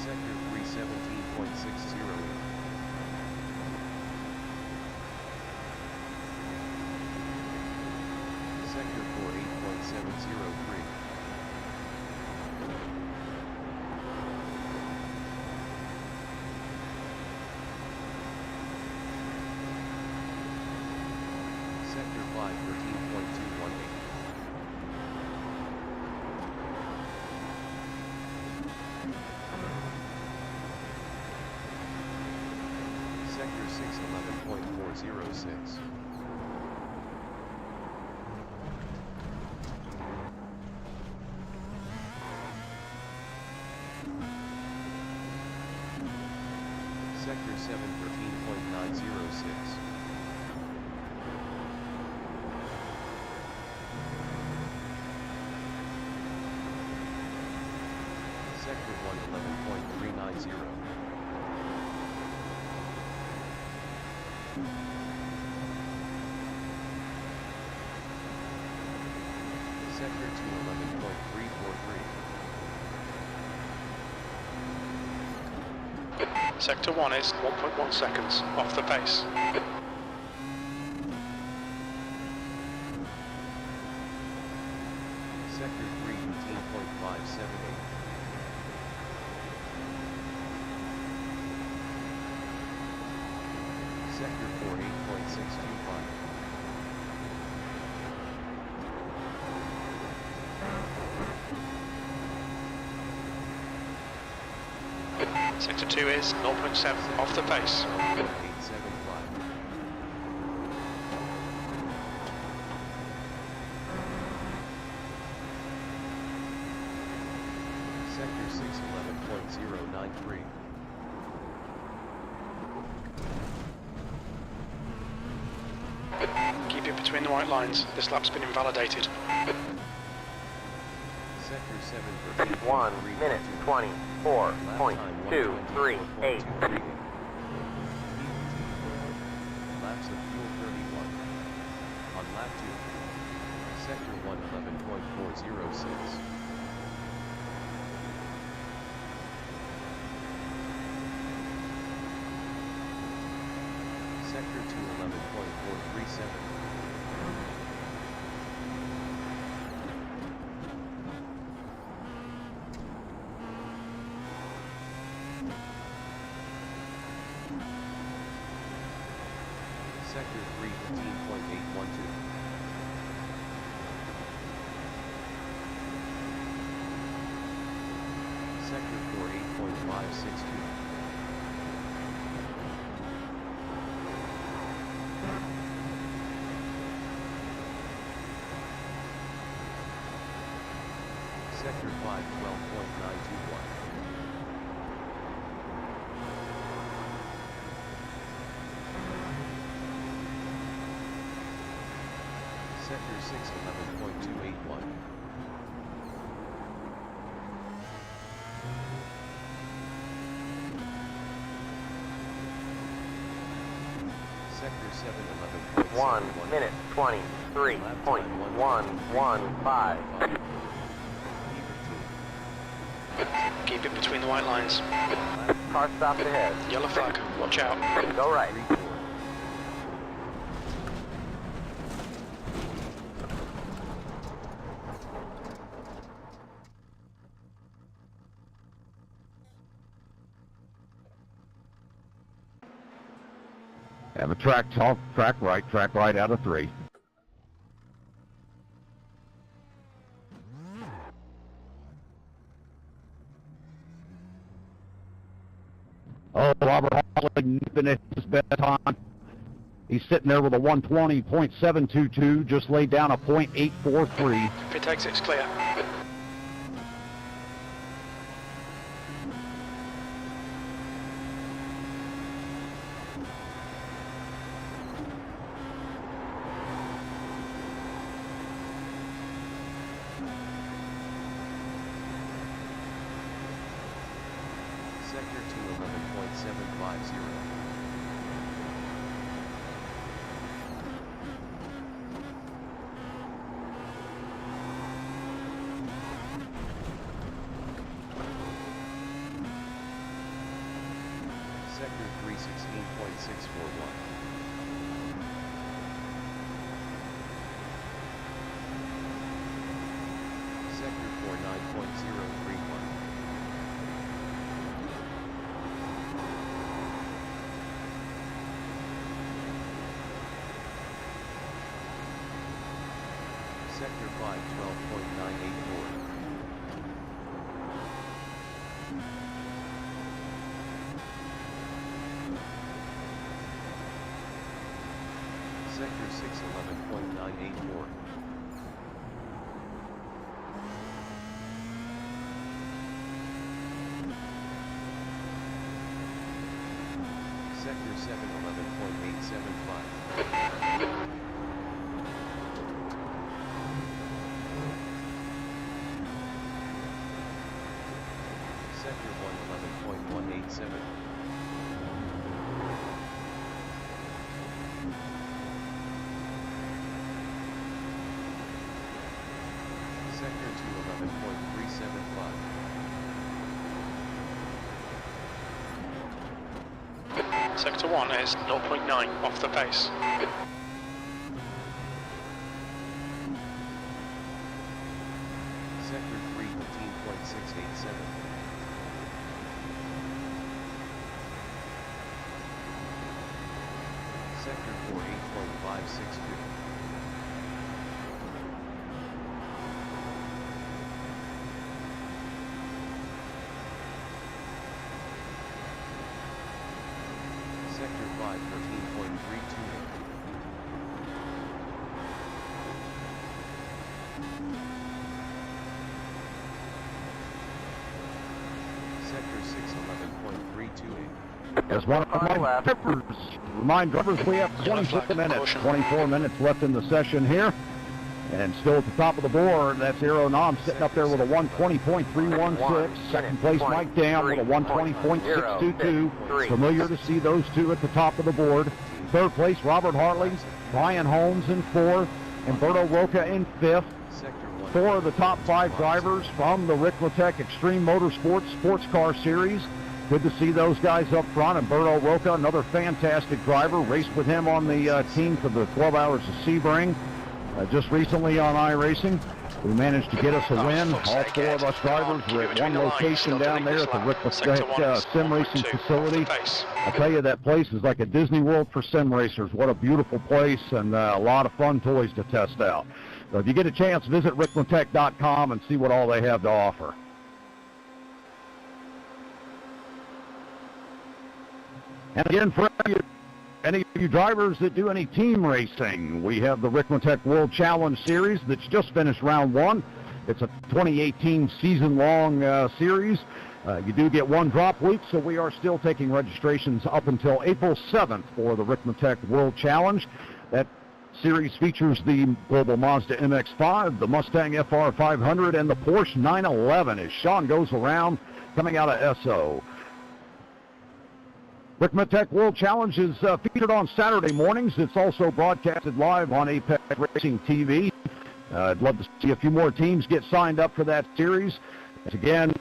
Sector 317.608. Sector 4 8.703. Sector 5 13.218. 406. Sector 7 13.906. Sector 111.390. Sector 211.343. Sector 1 is 1.1 seconds off the pace. Sector 3 18.578. Sector 4 8.625. Sector 2 is 0.7 off the pace. 875. Sector 6 11.093. Keep it between the white lines. This lap's been invalidated. Sector 7 1 minute 24.238. Laps of fuel 31. On lap 2. Sector 111.406. Sector 211.437. Sector 315.812. Sector 4 8.562. Sector 5 12.921. Sector 6 11.281. Sector 7 11.7. 1 minute 23.115. Keep it between the white lines. Car stopped ahead. Yellow flag. Watch out. Go right. Have a track right out of 3. Oh, Robert Hartley nipping at his bedtime. He's sitting there with a 120.722, just laid down a .843. Pit exit's clear. Sector 211.750. Sector 316.641. Sector 4 9.031. Sector 5 12.984. Sector 6 11.984. Sector 7 11.875. Sector 1 11.187. Sector 2 11.375. Sector 1 is 0.9 off the pace. Sector 3 15.687. Sector 4 8.562. Sector 5 13.328. Sector 6 11.328. As one of my trippers remind drivers, we have 24 minutes left in the session here. And still at the top of the board, that's Aero Nom sitting up there with a 120.316. Second place, Mike Dam with a 120.622. Familiar to see those two at the top of the board. Third place, Robert Hartley, Brian Holmes in fourth, Umberto Roca in fifth. Four of the top five drivers from the Ricmotech Extreme Motorsports Sports Car Series. Good to see those guys up front. Umberto Roca, another fantastic driver. Raced with him on the team for the 12 Hours of Sebring. Just recently on iRacing, we managed to get us a win. All four of us drivers were at one location down there at the Ricmotech sim racing facility. I tell you, that place is like a Disney World for sim racers. What a beautiful place, and a lot of fun toys to test out. So if you get a chance, visit Ricmotech.com and see what all they have to offer. And again, for any of you drivers that do any team racing, we have the Ricmotech World Challenge Series that's just finished round one. It's a 2018 season-long series. You do get one drop week, so we are still taking registrations up until April 7th for the Ricmotech World Challenge. That series features the Global Mazda MX-5, the Mustang FR500, and the Porsche 911 as Sean goes around coming out of SO. Ricmotech World Challenge is featured on Saturday mornings. It's also broadcasted live on Apex Racing TV. I'd love to see a few more teams get signed up for that series. And again,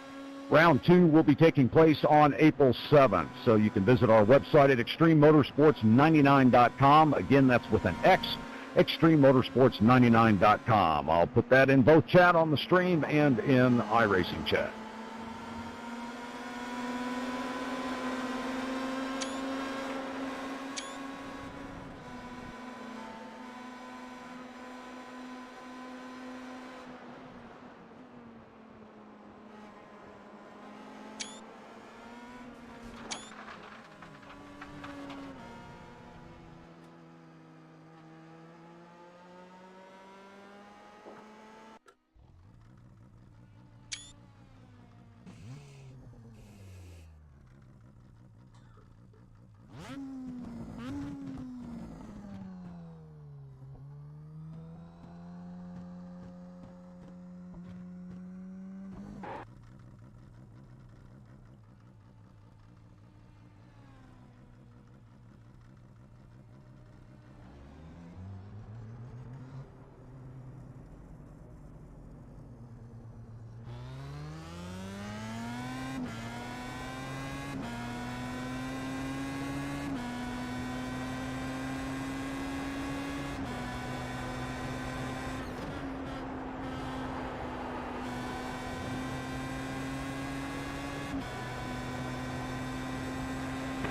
round two will be taking place on April 7th. So you can visit our website at extrememotorsports99.com. Again, that's with an X, extrememotorsports99.com. I'll put that in both chat on the stream and in iRacing chat.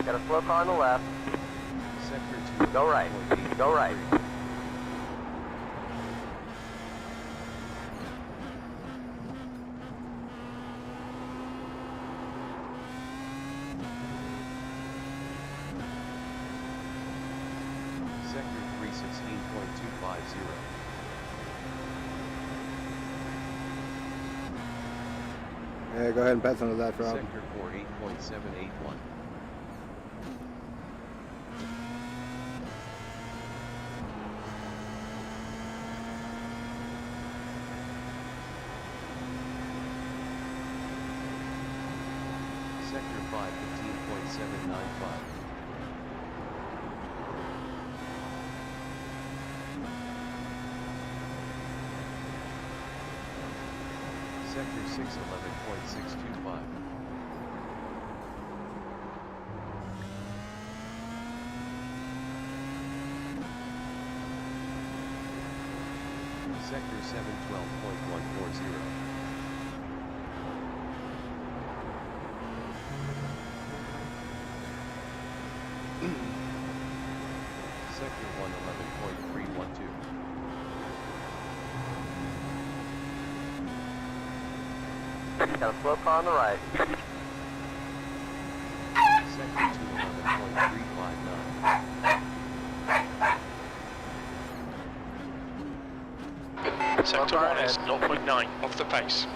Got a slow car on the left. Sector 2. Go right. Go right. Sector 3 Yeah, go ahead and pass on to that, Rob. Sector 4 8.781. Sector 5 15.795. Sector 6 11.625. Sector 7 12.140. Sector 1 11.312. Got a slow car on the right. Sector 2 11.359. Sector 1 is 0.9 off the pace.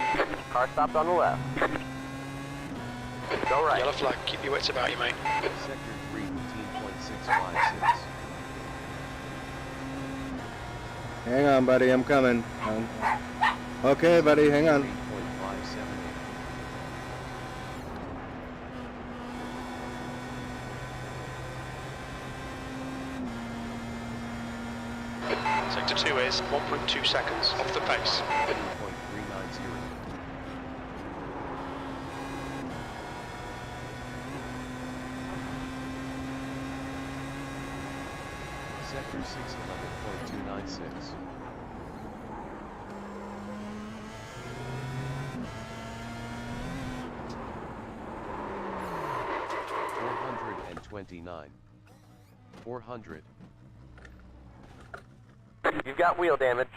Car stopped on the left. Go right. Yellow flag, keep your wits about you, mate. Sector 3 15.656. Hang on, buddy, I'm coming. Okay, buddy, hang on. 3.578. Sector 2 is 1.2 seconds off the pace. 2.390. Sector 6 11.296. $429. 400. You've got wheel damage.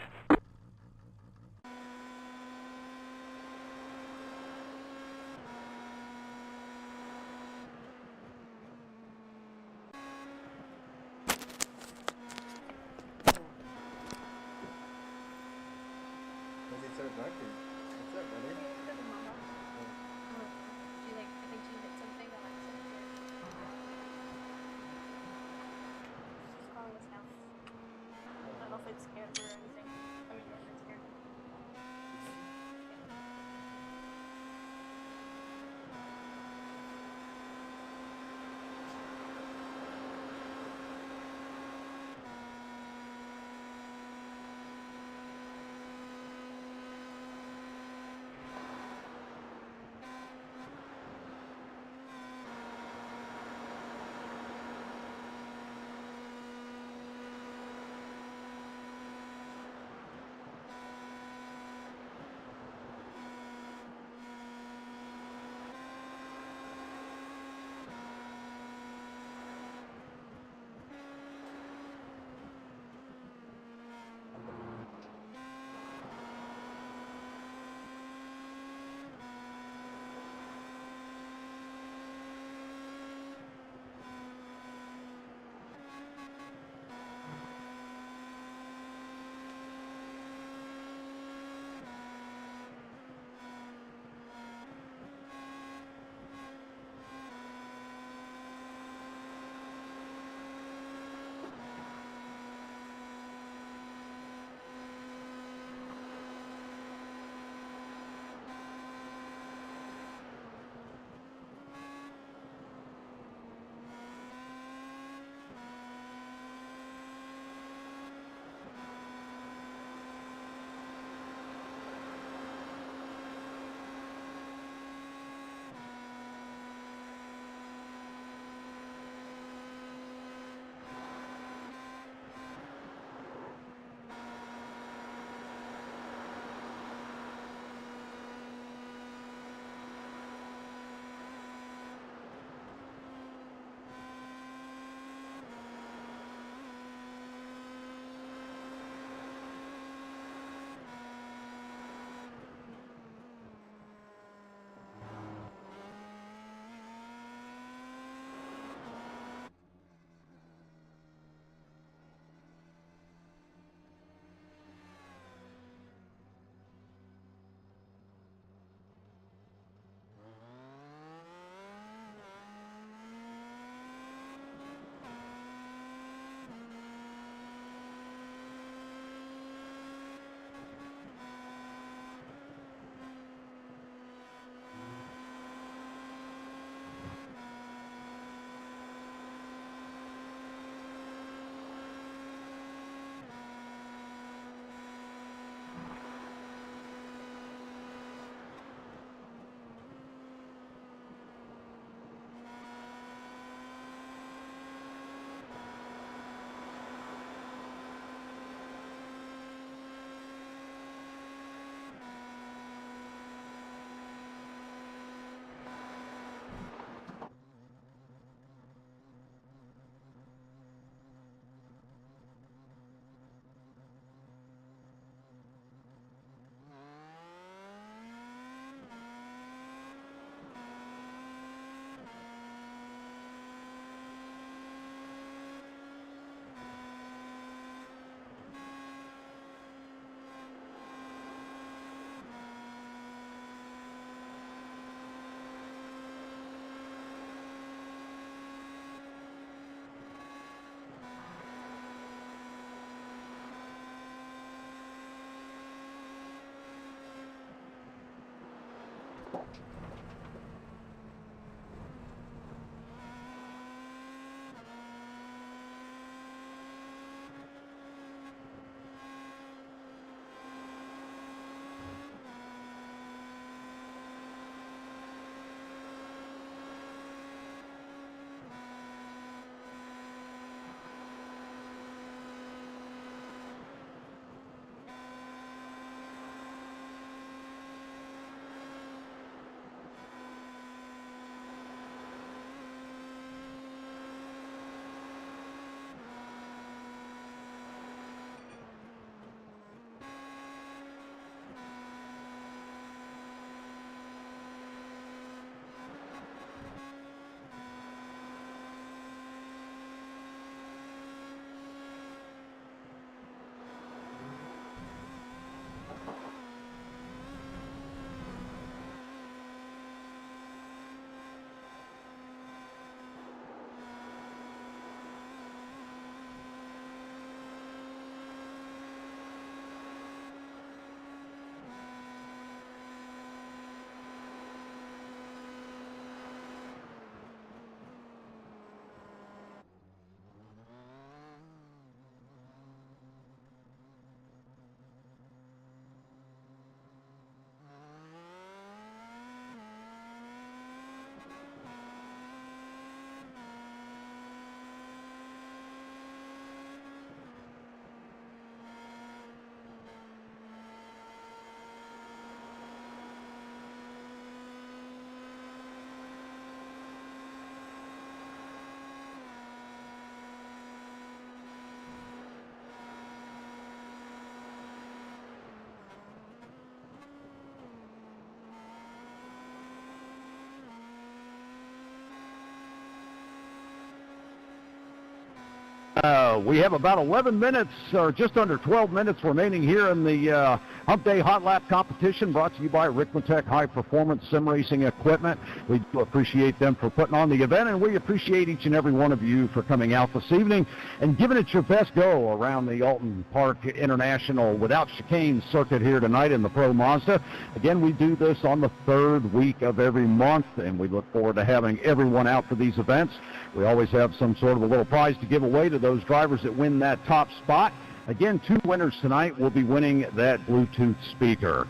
We have about 11 minutes, or just under 12 minutes remaining here in the Hump Day Hot Lap competition, brought to you by Ricmotech High Performance Sim Racing Equipment. We do appreciate them for putting on the event, and we appreciate each and every one of you for coming out this evening and giving it your best go around the Oulton Park International Without Chicane circuit here tonight in the Pro Mazda. Again, we do this on the third week of every month, and we look forward to having everyone out for these events. We always have some sort of a little prize to give away to those drivers that win that top spot. Again, 2 winners tonight will be winning that Bluetooth speaker.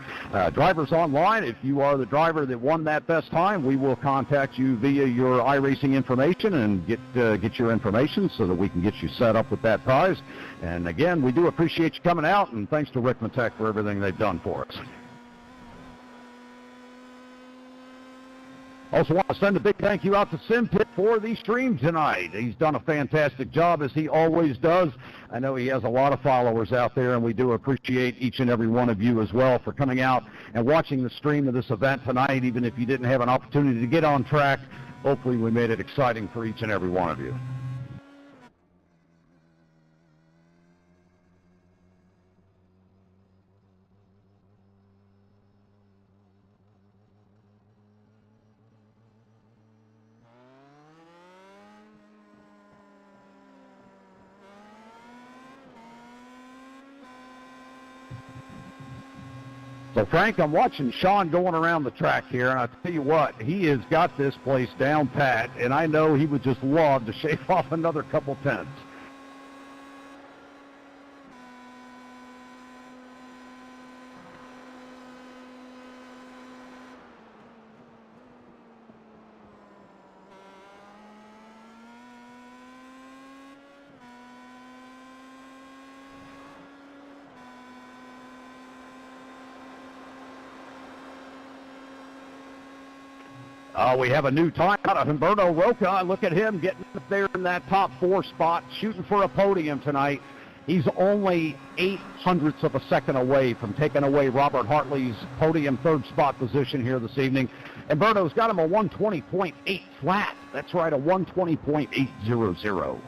Drivers online, if you are the driver that won that best time, we will contact you via your iRacing information and get your information so that we can get you set up with that prize. And again, we do appreciate you coming out, and thanks to Ricmotech for everything they've done for us. Also want to send a big thank you out to SimPit for the stream tonight. He's done a fantastic job, as he always does. I know he has a lot of followers out there, and we do appreciate each and every one of you as well for coming out and watching the stream of this event tonight, even if you didn't have an opportunity to get on track. Hopefully we made it exciting for each and every one of you. So, Frank, I'm watching Sean going around the track here, and I tell you what, he has got this place down pat, and I know he would just love to shave off another couple tenths. We have a new time out of Humberto Roca. Look at him getting up there in that top 4 spot, shooting for a podium tonight. He's only 0.08 of a second away from taking away Robert Hartley's podium 3rd spot position here this evening. Humberto's got him a 120.8 flat. That's right, a 120.800.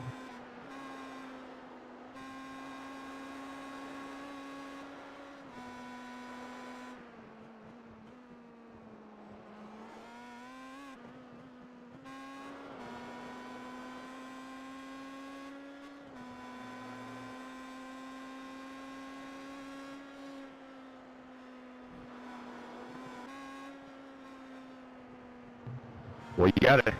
We got it.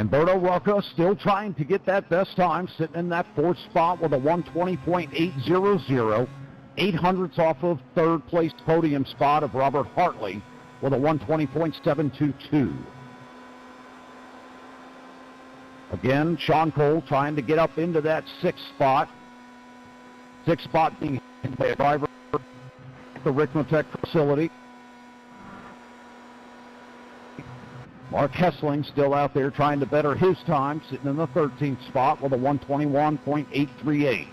Umberto Rocca still trying to get that best time, sitting in that fourth spot with a 120.800. 800ths off of third place podium spot of Robert Hartley with a 120.722. Again, Sean Cole trying to get up into that sixth spot. Sixth spot being hit by a driver at the Ricmotech facility. Mark Hessling still out there trying to better his time, sitting in the 13th spot with a 121.838.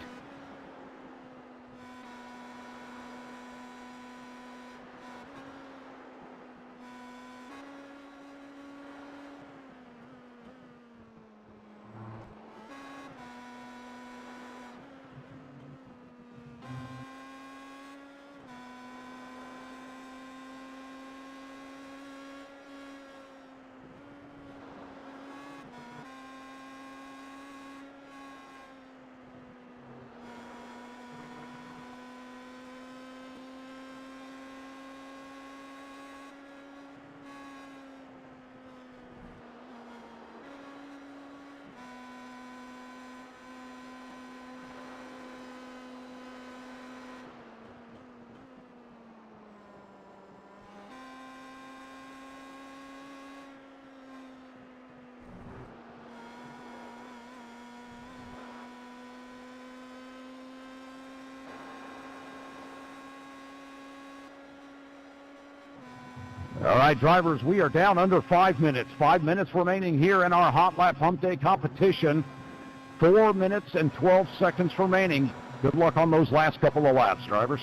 All right, drivers, we are down under 5 minutes. 5 minutes remaining here in our Hot Lap Hump Day competition. 4 minutes and 12 seconds remaining. Good luck on those last couple of laps, drivers.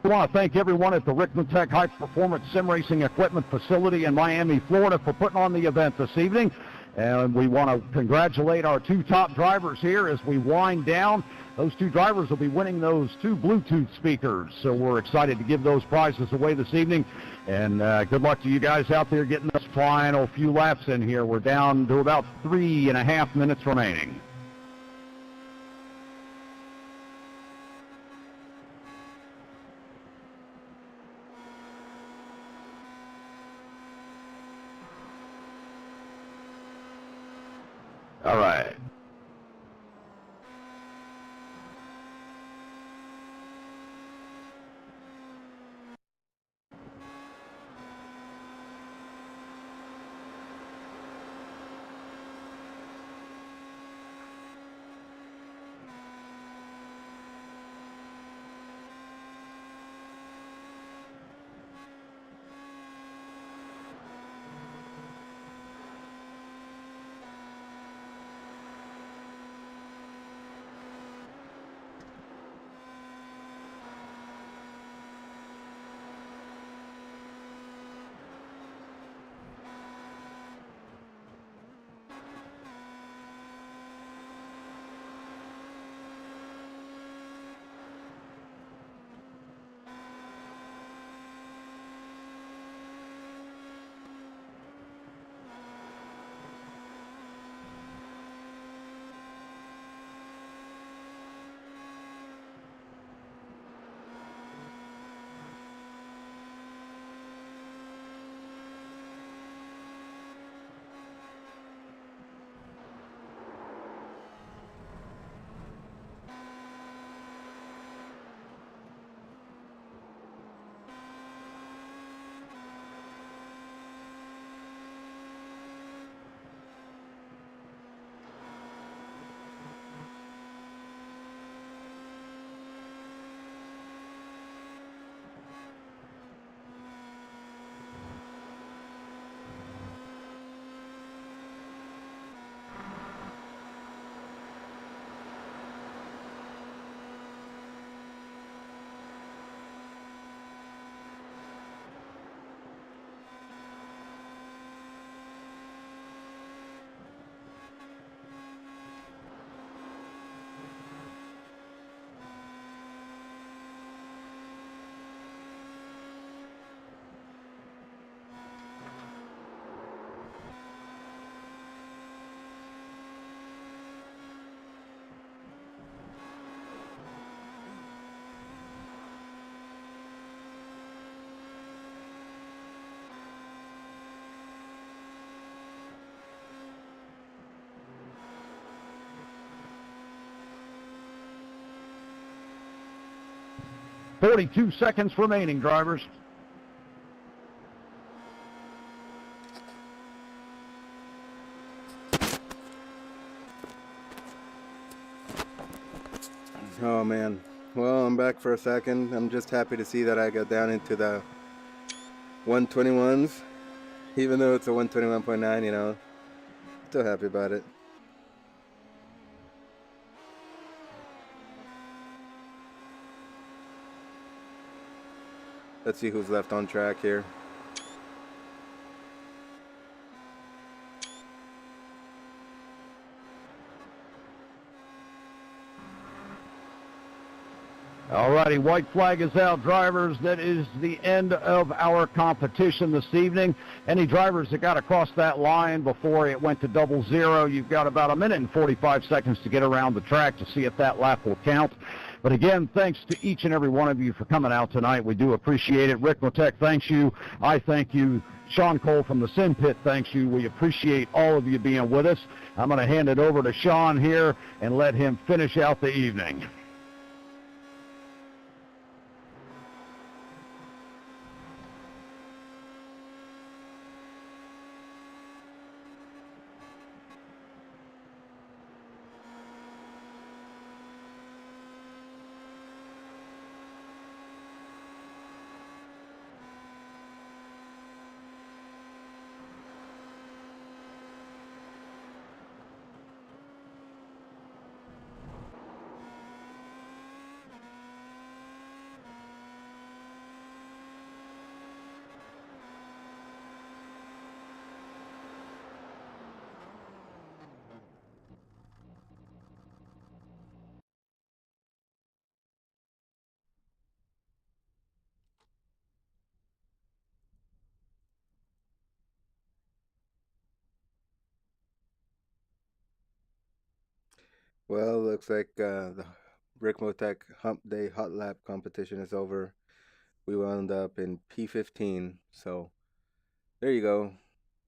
I want to thank everyone at the Ricmotech High Performance Sim Racing Equipment Facility in Miami, Florida for putting on the event this evening. And we want to congratulate our two top drivers here as we wind down. Those two drivers will be winning those two Bluetooth speakers. So we're excited to give those prizes away this evening. And good luck to you guys out there getting this final few laps in here. We're down to about 3.5 minutes remaining. All right. .42 seconds remaining, drivers. Oh man, well, I'm back for a second. I'm just happy to see that I got down into the 121s, even though it's a 121.9, you know, still happy about it. Let's see who's left on track here. Alrighty, white flag is out, drivers. That is the end of our competition this evening. Any drivers that got across that line before it went to 00, you've got about 1 minute and 45 seconds to get around the track to see if that lap will count. But again, thanks to each and every one of you for coming out tonight. We do appreciate it. Ricmotech thanks you. I thank you. Sean Cole from the Sim Pit thanks you. We appreciate all of you being with us. I'm going to hand it over to Sean here and let him finish out the evening. Well, looks like the Ricmotech Hump Day Hot Lap competition is over. We wound up in P15, so there you go.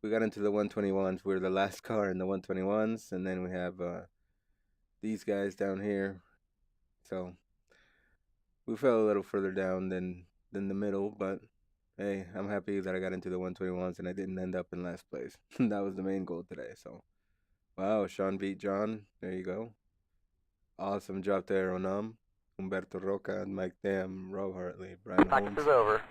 We got into the 121s. We're the last car in the 121s, and then we have these guys down here. So we fell a little further down than the middle, but hey, I'm happy that I got into the 121s and I didn't end up in last place. That was the main goal today. So, wow, Sean beat John. There you go. Awesome job there on Humberto Roca, Mike Dam, Rob Hartley, Brian Holmes. Practice is over.